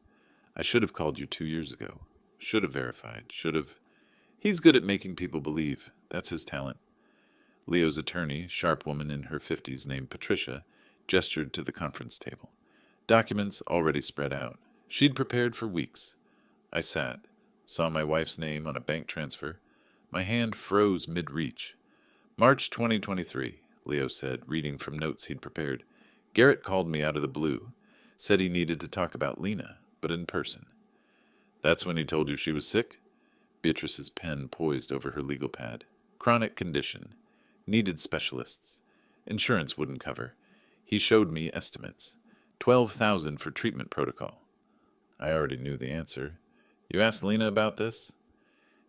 I should have called you 2 years ago. Should have verified. Should have. He's good at making people believe. That's his talent. Leo's attorney, sharp woman in her 50s named Patricia, gestured to the conference table. Documents already spread out. She'd prepared for weeks. I sat, saw my wife's name on a bank transfer. My hand froze mid-reach. March 2023, Leo said, reading from notes he'd prepared. Garrett called me out of the blue. Said he needed to talk about Lena, but in person. That's when he told you she was sick? Beatrice's pen poised over her legal pad. Chronic condition. Needed specialists. Insurance wouldn't cover. He showed me estimates. $12,000 for treatment protocol. I already knew the answer. You asked Lena about this?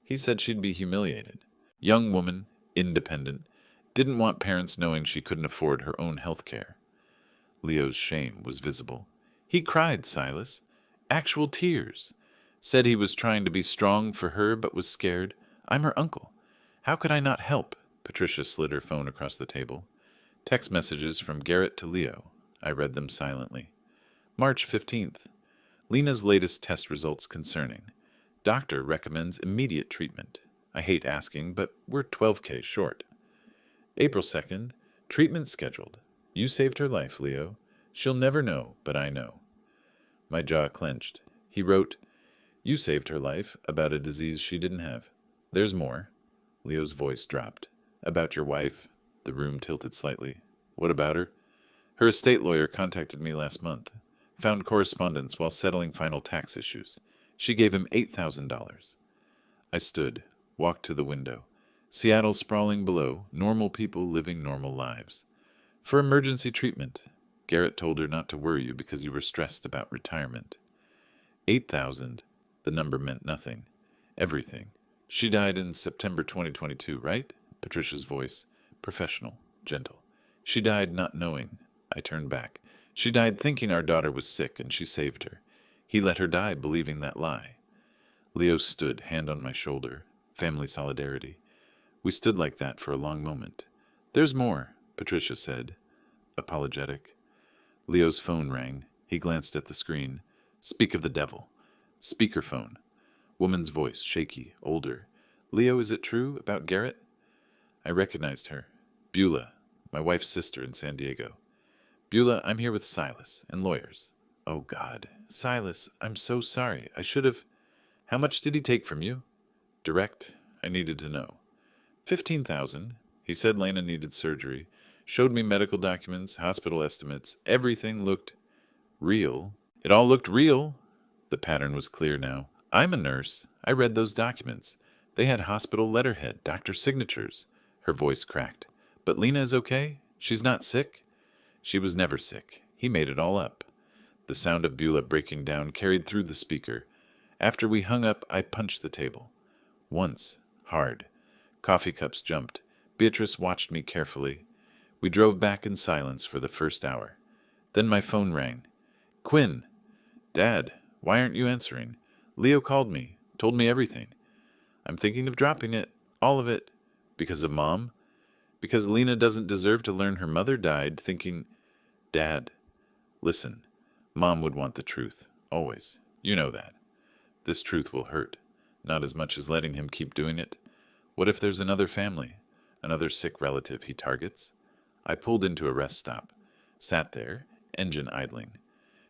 He said she'd be humiliated. Young woman, independent, Didn't want parents knowing she couldn't afford her own health care. Leo's shame was visible. He cried, Silas. Actual tears. Said he was trying to be strong for her but was scared. I'm her uncle. How could I not help? Patricia slid her phone across the table. Text messages from Garrett to Leo. I read them silently. March 15th. Lena's latest test results concerning. Doctor recommends immediate treatment. I hate asking, but we're 12K short. April 2nd. Treatment scheduled. You saved her life, Leo. She'll never know, but I know. My jaw clenched. He wrote, You saved her life about a disease she didn't have. There's more. Leo's voice dropped. About your wife. The room tilted slightly. What about her? Her estate lawyer contacted me last month. Found correspondence while settling final tax issues. She gave him $8,000. I stood, walked to the window. Seattle sprawling below, normal people living normal lives. For emergency treatment. Garrett told her not to worry you because you were stressed about retirement. 8,000. The number meant nothing. Everything. She died in September 2022, right? Patricia's voice. Professional. Gentle. She died not knowing. I turned back. She died thinking our daughter was sick and she saved her. He let her die believing that lie. Leo stood, hand on my shoulder. Family solidarity. We stood like that for a long moment. There's more, Patricia said. Apologetic. Leo's phone rang. He glanced at the screen. Speak of the devil. Speakerphone. Woman's voice, shaky, older. Leo, is it true about Garrett? I recognized her. Beulah, my wife's sister in San Diego. Beulah, I'm here with Silas and lawyers. Oh, God. Silas, I'm so sorry. I should have... How much did he take from you? Direct. I needed to know. 15,000. He said Lena needed surgery. Showed me medical documents, hospital estimates. Everything looked real. It all looked real. The pattern was clear now. I'm a nurse. I read those documents. They had hospital letterhead, doctor signatures. Her voice cracked. But Lena is okay? She's not sick? She was never sick. He made it all up. The sound of Beulah breaking down carried through the speaker. After we hung up, I punched the table. Once. Hard. Coffee cups jumped. Beatrice watched me carefully. We drove back in silence for the first hour. Then my phone rang. Quinn. Dad, why aren't you answering? Leo called me, told me everything. I'm thinking of dropping it, all of it. Because of Mom? Because Lena doesn't deserve to learn her mother died, thinking, Dad, listen, Mom would want the truth, always. You know that. This truth will hurt, not as much as letting him keep doing it. What if there's another family, another sick relative he targets? I pulled into a rest stop, sat there, engine idling.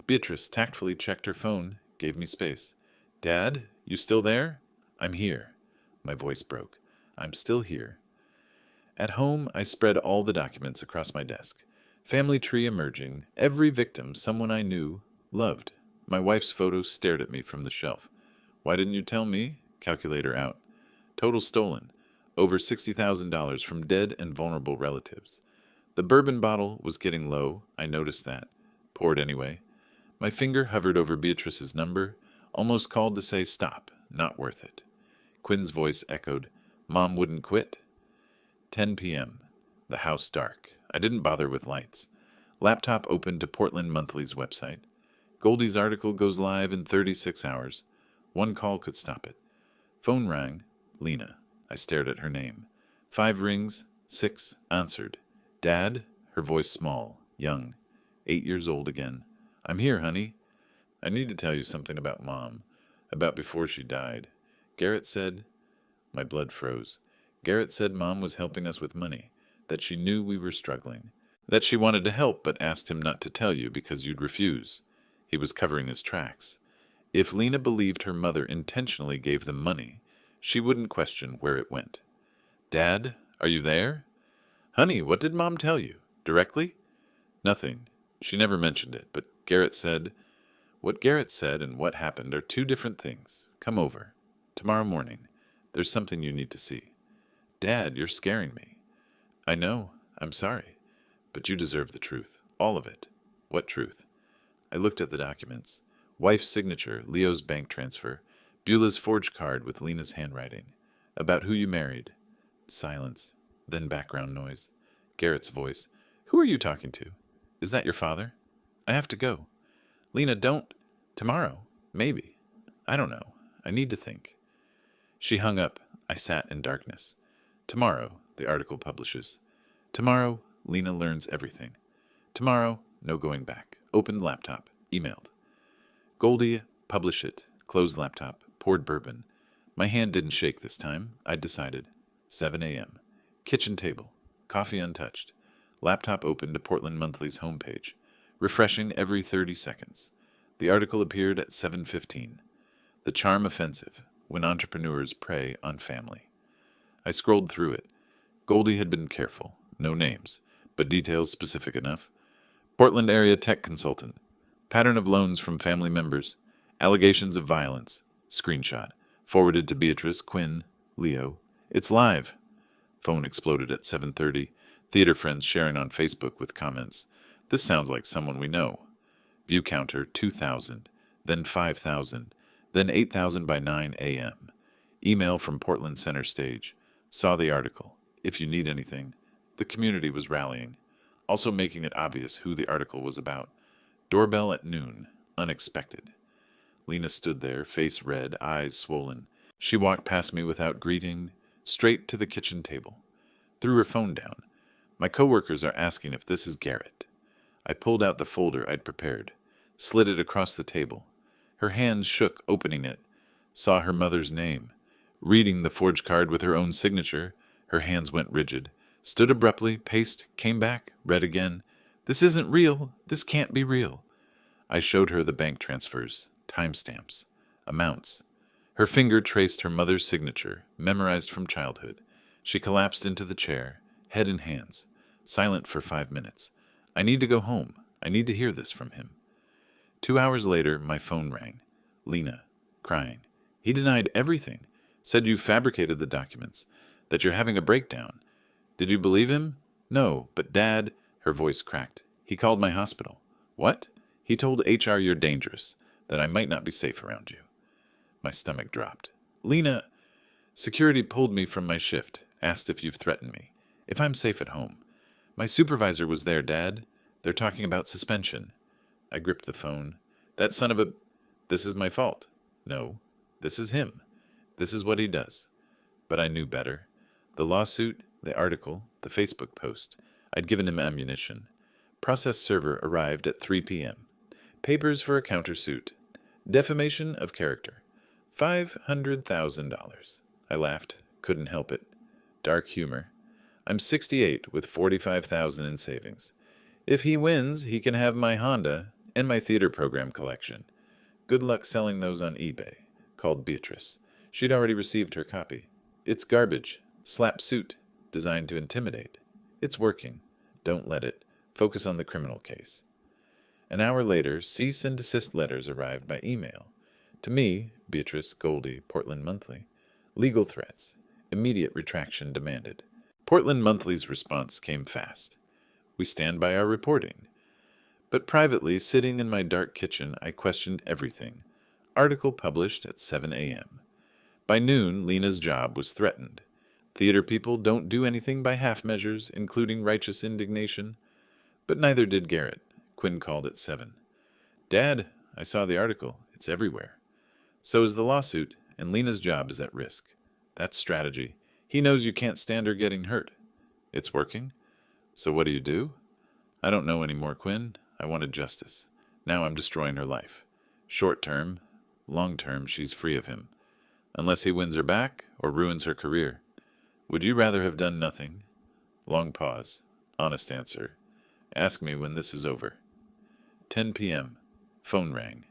Beatrice tactfully checked her phone, gave me space. Dad, you still there? I'm here. My voice broke. I'm still here. At home, I spread all the documents across my desk. Family tree emerging, every victim someone I knew, loved. My wife's photo stared at me from the shelf. Why didn't you tell me? Calculator out. Total stolen. Over $60,000 from dead and vulnerable relatives. The bourbon bottle was getting low. I noticed that. Poured anyway. My finger hovered over Beatrice's number, almost called to say stop, not worth it. Quinn's voice echoed, Mom wouldn't quit. 10 p.m. The house dark. I didn't bother with lights. Laptop opened to Portland Monthly's website. Goldie's article goes live in 36 hours. One call could stop it. Phone rang. Lena. I stared at her name. 5 rings. 6 answered. Dad? Her voice small, young. 8 years old again. I'm here, honey. I need to tell you something about Mom. About before she died. Garrett said... My blood froze. Garrett said Mom was helping us with money. That she knew we were struggling. That she wanted to help but asked him not to tell you because you'd refuse. He was covering his tracks. If Lena believed her mother intentionally gave them money, she wouldn't question where it went. Dad, are you there? Honey, what did Mom tell you? Directly? Nothing. She never mentioned it, but Garrett said... What Garrett said and what happened are 2 different things. Come over. Tomorrow morning. There's something you need to see. Dad, you're scaring me. I know. I'm sorry. But you deserve the truth. All of it. What truth? I looked at the documents. Wife's signature, Leo's bank transfer, Beulah's forged card with Lena's handwriting. About who you married. Silence. Then background noise. Garrett's voice. Who are you talking to? Is that your father? I have to go. Lena, don't. Tomorrow. Maybe. I don't know. I need to think. She hung up. I sat in darkness. Tomorrow, the article publishes. Tomorrow, Lena learns everything. Tomorrow, no going back. Opened laptop. Emailed. Goldie, publish it. Closed laptop. Poured bourbon. My hand didn't shake this time. I'd decided. 7 a.m. Kitchen table. Coffee untouched. Laptop opened to Portland Monthly's homepage. Refreshing every 30 seconds. The article appeared at 7:15. The charm offensive, when entrepreneurs prey on family. I scrolled through it. Goldie had been careful. No names, but details specific enough. Portland area tech consultant. Pattern of loans from family members. Allegations of violence. Screenshot. Forwarded to Beatrice, Quinn, Leo. It's live. Phone exploded at 7:30. Theater friends sharing on Facebook with comments. This sounds like someone we know. View counter 2,000, then 5,000, then 8,000 by 9 a.m. Email from Portland Center Stage. Saw the article. If you need anything. The community was rallying, also making it obvious who the article was about. Doorbell at noon. Unexpected. Lena stood there, face red, eyes swollen. She walked past me without greeting, straight to the kitchen table. Threw her phone down. My coworkers are asking if this is Garrett. I pulled out the folder I'd prepared, slid it across the table. Her hands shook opening it. Saw her mother's name. Reading the forged card with her own signature, her hands went rigid. Stood abruptly, paced, came back, read again. This isn't real. This can't be real. I showed her the bank transfers, timestamps, amounts. Her finger traced her mother's signature, memorized from childhood. She collapsed into the chair, head in hands, silent for 5 minutes. I need to go home. I need to hear this from him. 2 hours later, my phone rang. Lena, crying. He denied everything. Said you fabricated the documents, that you're having a breakdown. Did you believe him? No, but Dad, her voice cracked. He called my hospital. What? He told HR you're dangerous, that I might not be safe around you. My stomach dropped. Lena, security pulled me from my shift, asked if you've threatened me, if I'm safe at home. My supervisor was there, Dad. They're talking about suspension. I gripped the phone. That son of a... This is my fault. No, this is him. This is what he does. But I knew better. The lawsuit, the article, the Facebook post. I'd given him ammunition. Process server arrived at 3 p.m. Papers for a countersuit. Defamation of character. $500,000. I laughed. Couldn't help it. Dark humor. I'm 68 with $45,000 in savings. If he wins, he can have my Honda and my theater program collection. Good luck selling those on eBay. Called Beatrice. She'd already received her copy. It's garbage. Slap suit. Designed to intimidate. It's working. Don't let it. Focus on the criminal case. An hour later, cease and desist letters arrived by email. To me, Beatrice, Goldie, Portland Monthly. Legal threats. Immediate retraction demanded. Portland Monthly's response came fast. We stand by our reporting. But privately, sitting in my dark kitchen, I questioned everything. Article published at 7 a.m. By noon, Lena's job was threatened. Theater people don't do anything by half measures, including righteous indignation. But neither did Garrett. Quinn called at 7. Dad, I saw the article. It's everywhere. So is the lawsuit, and Lena's job is at risk. That's strategy. He knows you can't stand her getting hurt. It's working. So what do? I don't know anymore, Quinn. I wanted justice. Now I'm destroying her life. Short term, long term, she's free of him. Unless he wins her back or ruins her career. Would you rather have done nothing? Long pause. Honest answer. Ask me when this is over. 10 p.m. Phone rang.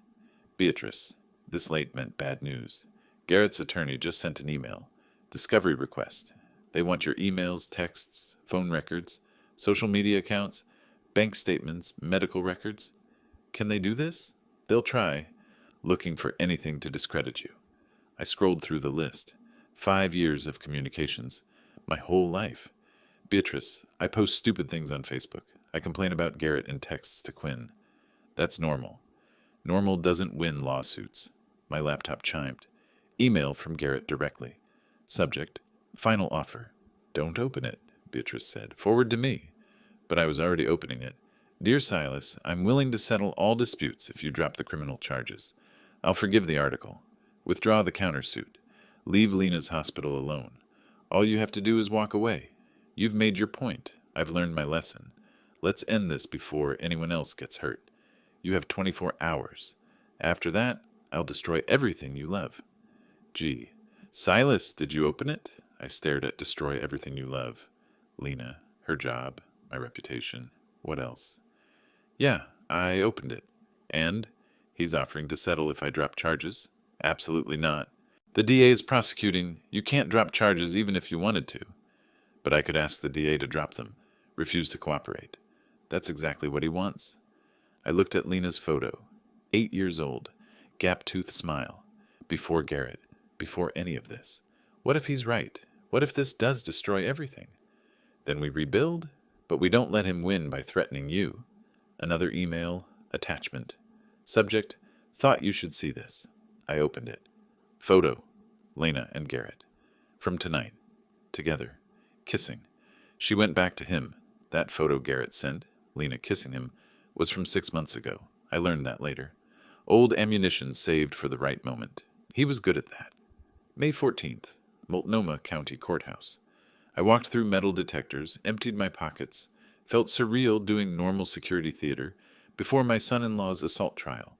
Beatrice. This late meant bad news. Garrett's attorney just sent an email. Discovery request. They want your emails, texts, phone records, social media accounts, bank statements, medical records. Can they do this? They'll try, looking for anything to discredit you. I scrolled through the list. 5 years of communications. My whole life. Beatrice, I post stupid things on Facebook. I complain about Garrett in texts to Quinn. That's normal. Normal doesn't win lawsuits. My laptop chimed. Email from Garrett directly. Subject, final offer. Don't open it, Beatrice said. Forward to me. but I was already opening it. Dear Silas, I'm willing to settle all disputes if you drop the criminal charges. I'll forgive the article. Withdraw the countersuit. Leave Lena's hospital alone. All you have to do is walk away. You've made your point. I've learned my lesson. Let's end this before anyone else gets hurt. You have 24 hours. After that, I'll destroy everything you love. G. Silas, did you open it? I stared at destroy everything you love. Lena, her job, my reputation, what else? Yeah, I opened it. And? He's offering to settle if I drop charges? Absolutely not. The DA is prosecuting. You can't drop charges even if you wanted to. But I could ask the DA to drop them. Refuse to cooperate. That's exactly what he wants. I looked at Lena's photo. 8 years old. Gap-toothed smile. Before Garrett. Before any of this. What if he's right? What if this does destroy everything? Then we rebuild, but we don't let him win by threatening you. Another email. Attachment. Subject. Thought you should see this. I opened it. Photo. Lena and Garrett. From tonight. Together. Kissing. She went back to him. That photo Garrett sent, Lena kissing him, was from 6 months ago. I learned that later. Old ammunition saved for the right moment. He was good at that. May 14th. Multnomah County Courthouse. I walked through metal detectors, emptied my pockets, felt surreal doing normal security theater before my son-in-law's assault trial.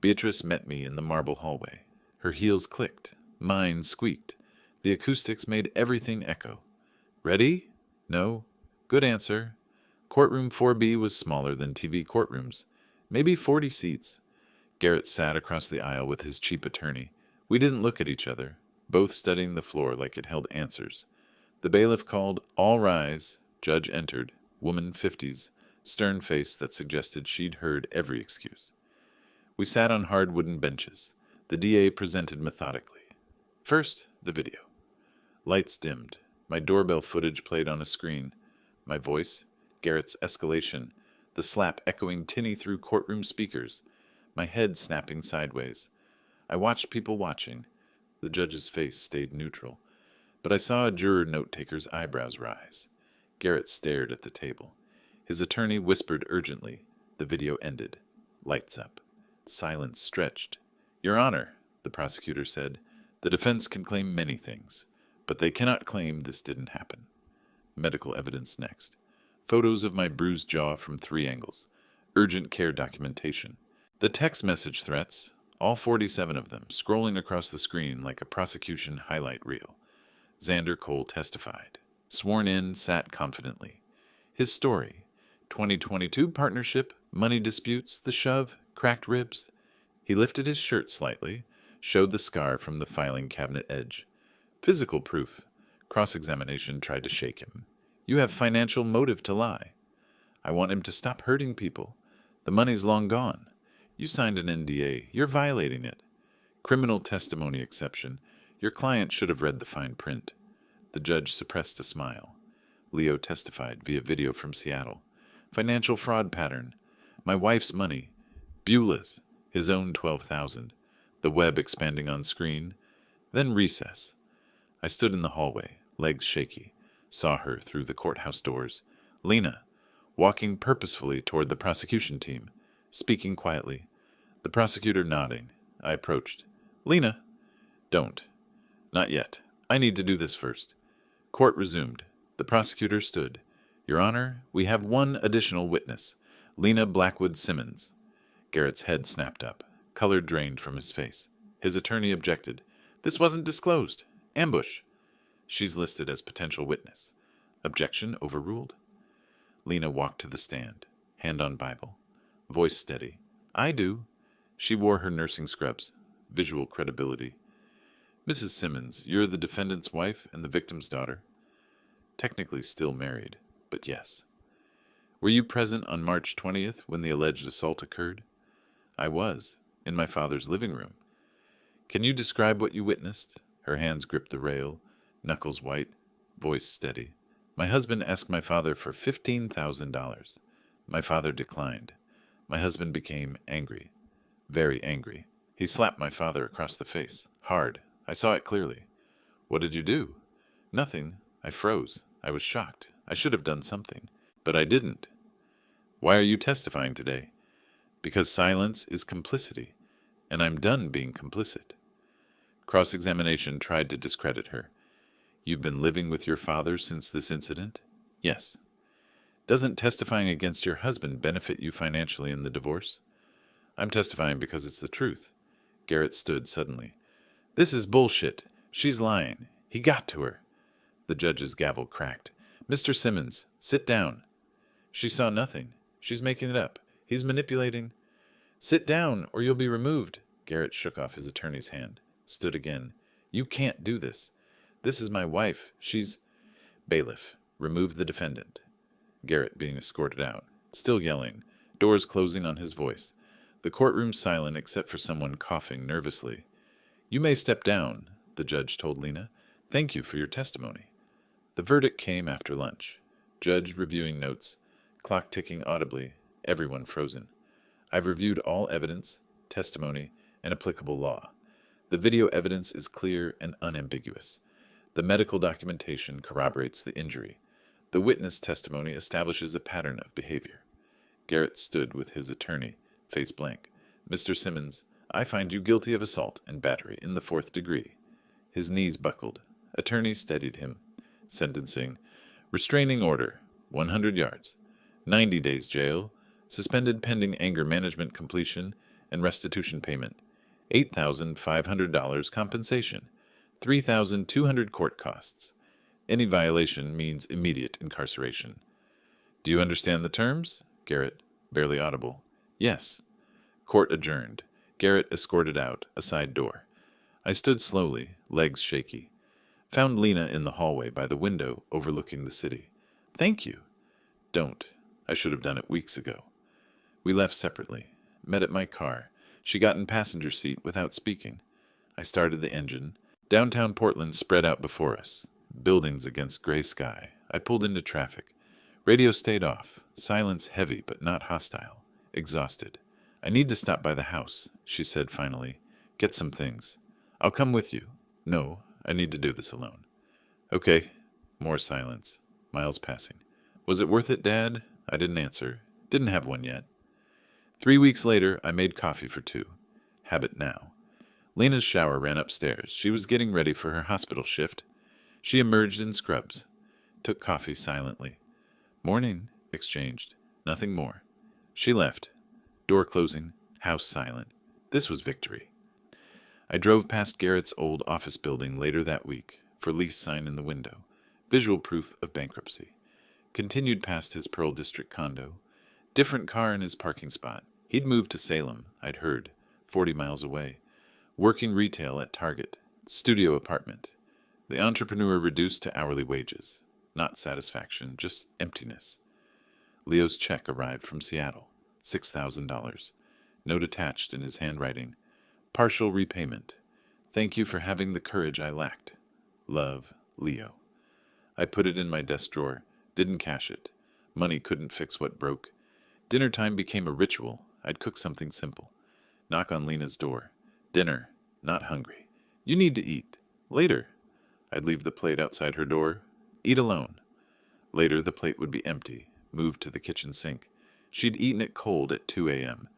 Beatrice met me in the marble hallway. Her heels clicked. Mine squeaked. The acoustics made everything echo. Ready? No. Good answer. Courtroom 4B was smaller than TV courtrooms. Maybe 40 seats. Garrett sat across the aisle with his cheap attorney. We didn't look at each other, both studying the floor like it held answers. The bailiff called, "All rise." Judge entered, woman 50s, stern face that suggested she'd heard every excuse. We sat on hard wooden benches. The DA presented methodically. First, the video. Lights dimmed. My doorbell footage played on a screen. My voice, Garrett's escalation, the slap echoing tinny through courtroom speakers, my head snapping sideways. I watched people watching. The judge's face stayed neutral, but I saw a juror note-taker's eyebrows rise. Garrett stared at the table. His attorney whispered urgently. The video ended. Lights up. Silence stretched. Your Honor, the prosecutor said, the defense can claim many things, but they cannot claim this didn't happen. Medical evidence next. Photos of my bruised jaw from 3 angles. Urgent care documentation. The text message threats, all 47 of them, scrolling across the screen like a prosecution highlight reel. Xander Cole testified. Sworn in, sat confidently. His story. 2022 partnership, money disputes, the shove, cracked ribs. He lifted his shirt slightly, showed the scar from the filing cabinet edge. Physical proof. Cross-examination tried to shake him. You have financial motive to lie. I want him to stop hurting people. The money's long gone. You signed an NDA. You're violating it. Criminal testimony exception. Your client should have read the fine print. The judge suppressed a smile. Leo testified via video from Seattle. Financial fraud pattern. My wife's money. Beulah's. His own $12,000. The web expanding on screen. Then recess. I stood in the hallway, legs shaky. Saw her through the courthouse doors. Lena, walking purposefully toward the prosecution team, speaking quietly. The prosecutor nodding. I approached. Lena. Don't. Not yet. I need to do this first. Court resumed. The prosecutor stood. Your Honor, we have one additional witness. Lena Blackwood Simmons. Garrett's head snapped up. Color drained from his face. His attorney objected. This wasn't disclosed. Ambush. She's listed as potential witness. Objection overruled. Lena walked to the stand. Hand on Bible. Voice steady. I do. She wore her nursing scrubs. Visual credibility. Mrs. Simmons, you're the defendant's wife and the victim's daughter. Technically still married, but yes. Were you present on March 20th when the alleged assault occurred? I was, in my father's living room. Can you describe what you witnessed? Her hands gripped the rail, knuckles white, voice steady. My husband asked my father for $15,000. My father declined. My husband became angry, very angry. He slapped my father across the face, hard. I saw it clearly. What did you do? Nothing. I froze. I was shocked. I should have done something. But I didn't. Why are you testifying today? Because silence is complicity, and I'm done being complicit. Cross-examination tried to discredit her. You've been living with your father since this incident? Yes. Doesn't testifying against your husband benefit you financially in the divorce? I'm testifying because it's the truth. Garrett stood suddenly. This is bullshit. She's lying. He got to her. The judge's gavel cracked. Mr. Simmons, sit down. She saw nothing. She's making it up. He's manipulating. Sit down, or you'll be removed. Garrett shook off his attorney's hand, stood again. You can't do this. This is my wife. She's... Bailiff, remove the defendant. Garrett being escorted out, still yelling, doors closing on his voice. The courtroom silent except for someone coughing nervously. You may step down, the judge told Lena. Thank you for your testimony. The verdict came after lunch. Judge reviewing notes, clock ticking audibly, everyone frozen. I've reviewed all evidence, testimony, and applicable law. The video evidence is clear and unambiguous. The medical documentation corroborates the injury. The witness testimony establishes a pattern of behavior. Garrett stood with his attorney, face blank. Mr. Simmons, I find you guilty of assault and battery in the 4th degree. His knees buckled. Attorney steadied him. Sentencing. Restraining order. 100 yards. 90 days jail. Suspended pending anger management completion and restitution payment. $8,500 compensation. 3,200 court costs. Any violation means immediate incarceration. Do you understand the terms? Garrett, barely audible. Yes. Court adjourned. Garrett escorted out, a side door. I stood slowly, legs shaky. Found Lena in the hallway by the window overlooking the city. Thank you. Don't. I should have done it weeks ago. We left separately. Met at my car. She got in passenger seat without speaking. I started the engine. Downtown Portland spread out before us. Buildings against gray sky. I pulled into traffic. Radio stayed off. Silence heavy but not hostile. Exhausted. I need to stop by the house, she said finally. Get some things. I'll come with you. No, I need to do this alone. Okay. More silence. Miles passing. Was it worth it, Dad? I didn't answer. Didn't have one yet. 3 weeks later, I made coffee for 2. Habit now. Lena's shower ran upstairs. She was getting ready for her hospital shift. She emerged in scrubs. Took coffee silently. Morning, exchanged. Nothing more. She left. Door closing. House silent. This was victory. I drove past Garrett's old office building later that week, for lease sign in the window. Visual proof of bankruptcy. Continued past his Pearl District condo. Different car in his parking spot. He'd moved to Salem, I'd heard, 40 miles away. Working retail at Target. Studio apartment. The entrepreneur reduced to hourly wages. Not satisfaction, just emptiness. Leo's check arrived from Seattle. $6,000. Note attached in his handwriting. Partial repayment. Thank you for having the courage I lacked. Love, Leo. I put it in my desk drawer. Didn't cash it. Money couldn't fix what broke. Dinner time became a ritual. I'd cook something simple. Knock on Lena's door. Dinner. Not hungry. You need to eat. Later. I'd leave the plate outside her door. Eat alone. Later, the plate would be empty, moved to the kitchen sink. She'd eaten it cold at 2 a.m.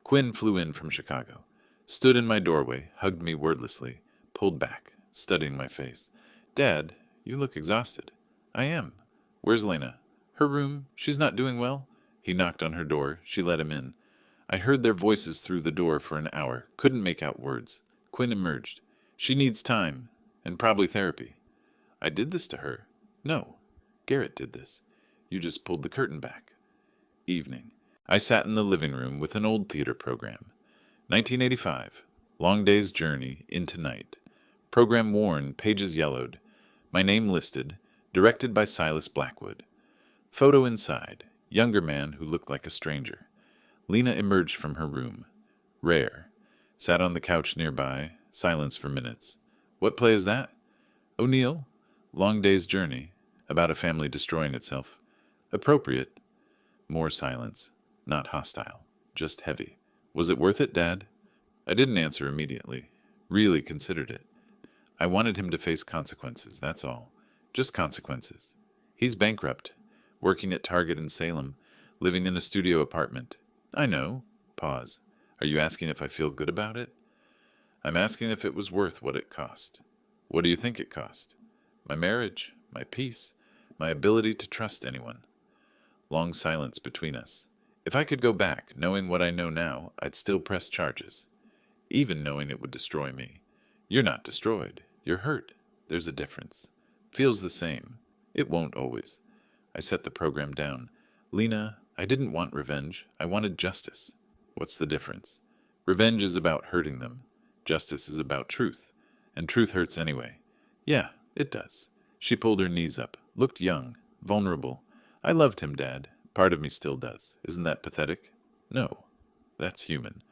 Quinn flew in from Chicago. Stood in my doorway, hugged me wordlessly, pulled back, studying my face. Dad, you look exhausted. I am. Where's Lena? Her room. She's not doing well. He knocked on her door. She let him in. I heard their voices through the door for an hour. Couldn't make out words. Quinn emerged. She needs time, and probably therapy. I did this to her. No. Garrett did this. You just pulled the curtain back. Evening. I sat in the living room with an old theater program. 1985. Long day's journey into night. Program worn, pages yellowed. My name listed. Directed by Silas Blackwood. Photo inside. Younger man who looked like a stranger. Lena emerged from her room. Rare. Sat on the couch nearby. Silence for minutes. What play is that? O'Neill. Long day's journey. About a family destroying itself. Appropriate. More silence. Not hostile. Just heavy. Was it worth it, Dad? I didn't answer immediately. Really considered it. I wanted him to face consequences, that's all. Just consequences. He's bankrupt. working at Target in Salem, living in a studio apartment. I know. Pause. Are you asking if I feel good about it? I'm asking if it was worth what it cost. What do you think it cost? My marriage, my peace, my ability to trust anyone. Long silence between us. If I could go back, knowing what I know now, I'd still press charges, even knowing it would destroy me. You're not destroyed. You're hurt. There's a difference. Feels the same. It won't always. I set the program down. Lena, I didn't want revenge. I wanted justice. What's the difference? Revenge is about hurting them. Justice is about truth. And truth hurts anyway. Yeah, it does. She pulled her knees up, looked young, vulnerable. I loved him, Dad. Part of me still does. Isn't that pathetic? No. That's human.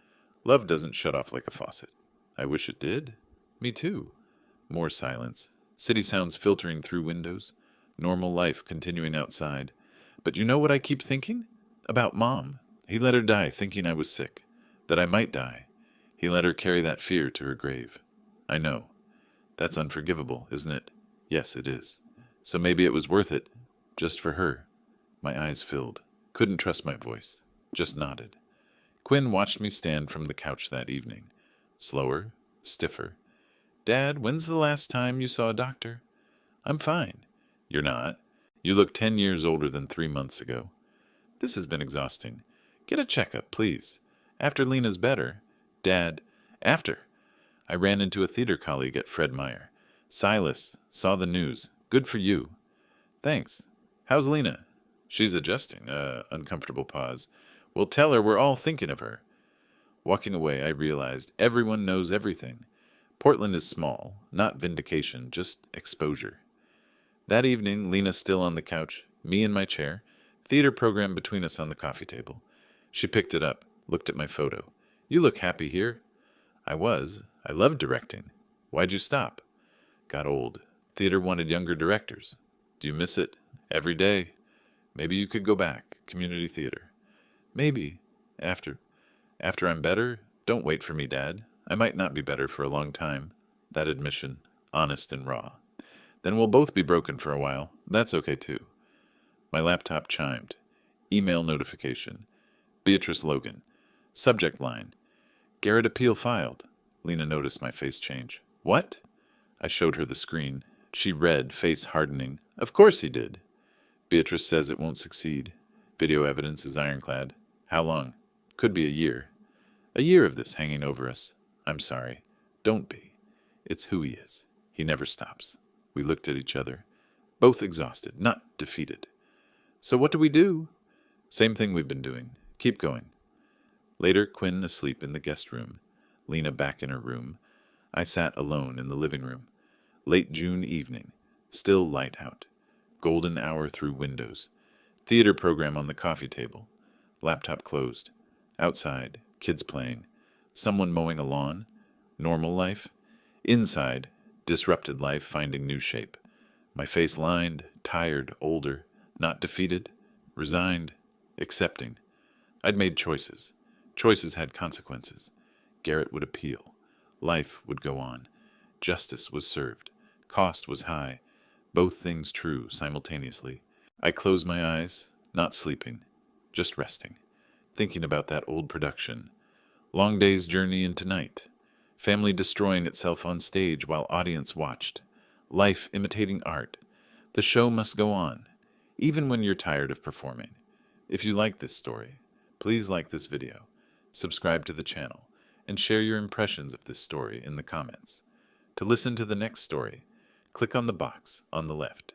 Love doesn't shut off like a faucet. I wish it did. Me too. More silence. City sounds filtering through windows. Normal life continuing outside. But you know what I keep thinking? About Mom. He let her die thinking I was sick. That I might die. He let her carry that fear to her grave. I know. That's unforgivable, isn't it? Yes, it is. So maybe it was worth it. Just for her. My eyes filled. Couldn't trust my voice. Just nodded. Quinn watched me stand from the couch that evening. Slower, stiffer. Dad, when's the last time you saw a doctor? I'm fine. You're not. You look 10 years older than 3 months ago. This has been exhausting. Get a checkup, please. After Lena's better. Dad, after. I ran into a theater colleague at Fred Meyer. Silas, saw the news. Good for you. Thanks. How's Lena? She's adjusting. Uncomfortable pause. Well, tell her we're all thinking of her. Walking away, I realized everyone knows everything. Portland is small, not vindication, just exposure. That evening, Lena still on the couch, me in my chair, theater program between us on the coffee table. She picked it up, looked at my photo. You look happy here. I was. I loved directing. Why'd you stop? Got old. Theater wanted younger directors. Do you miss it? Every day. Maybe you could go back. Community theater. Maybe. After I'm better, don't wait for me, Dad. I might not be better for a long time. That admission, honest and raw. Then we'll both be broken for a while. That's okay, too. My laptop chimed. Email notification. Beatrice Logan. Subject line. Garrett appeal filed. Lena noticed my face change. What? I showed her the screen. She read, face hardening. Of course he did. Beatrice says it won't succeed. Video evidence is ironclad. How long? Could be a year. A year of this hanging over us. I'm sorry. Don't be. It's who he is. He never stops. We looked at each other. Both exhausted, not defeated. So what do we do? Same thing we've been doing. Keep going. Later, Quinn asleep in the guest room. Lena back in her room. I sat alone in the living room. Late June evening. Still light out. Golden hour through windows. Theater program on the coffee table. Laptop closed. Outside, kids playing. Someone mowing a lawn. Normal life. Inside, disrupted life finding new shape. My face lined, tired, older, not defeated, resigned, accepting. I'd made choices. Choices had consequences. Garrett would appeal. Life would go on. Justice was served. Cost was high. Both things true simultaneously. I closed my eyes, not sleeping, just resting, thinking about that old production. Long day's journey into night. Family destroying itself on stage while audience watched. Life imitating art. The show must go on, even when you're tired of performing. If you like this story, please like this video, subscribe to the channel, and share your impressions of this story in the comments. To listen to the next story, click on the box on the left.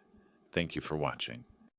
Thank you for watching.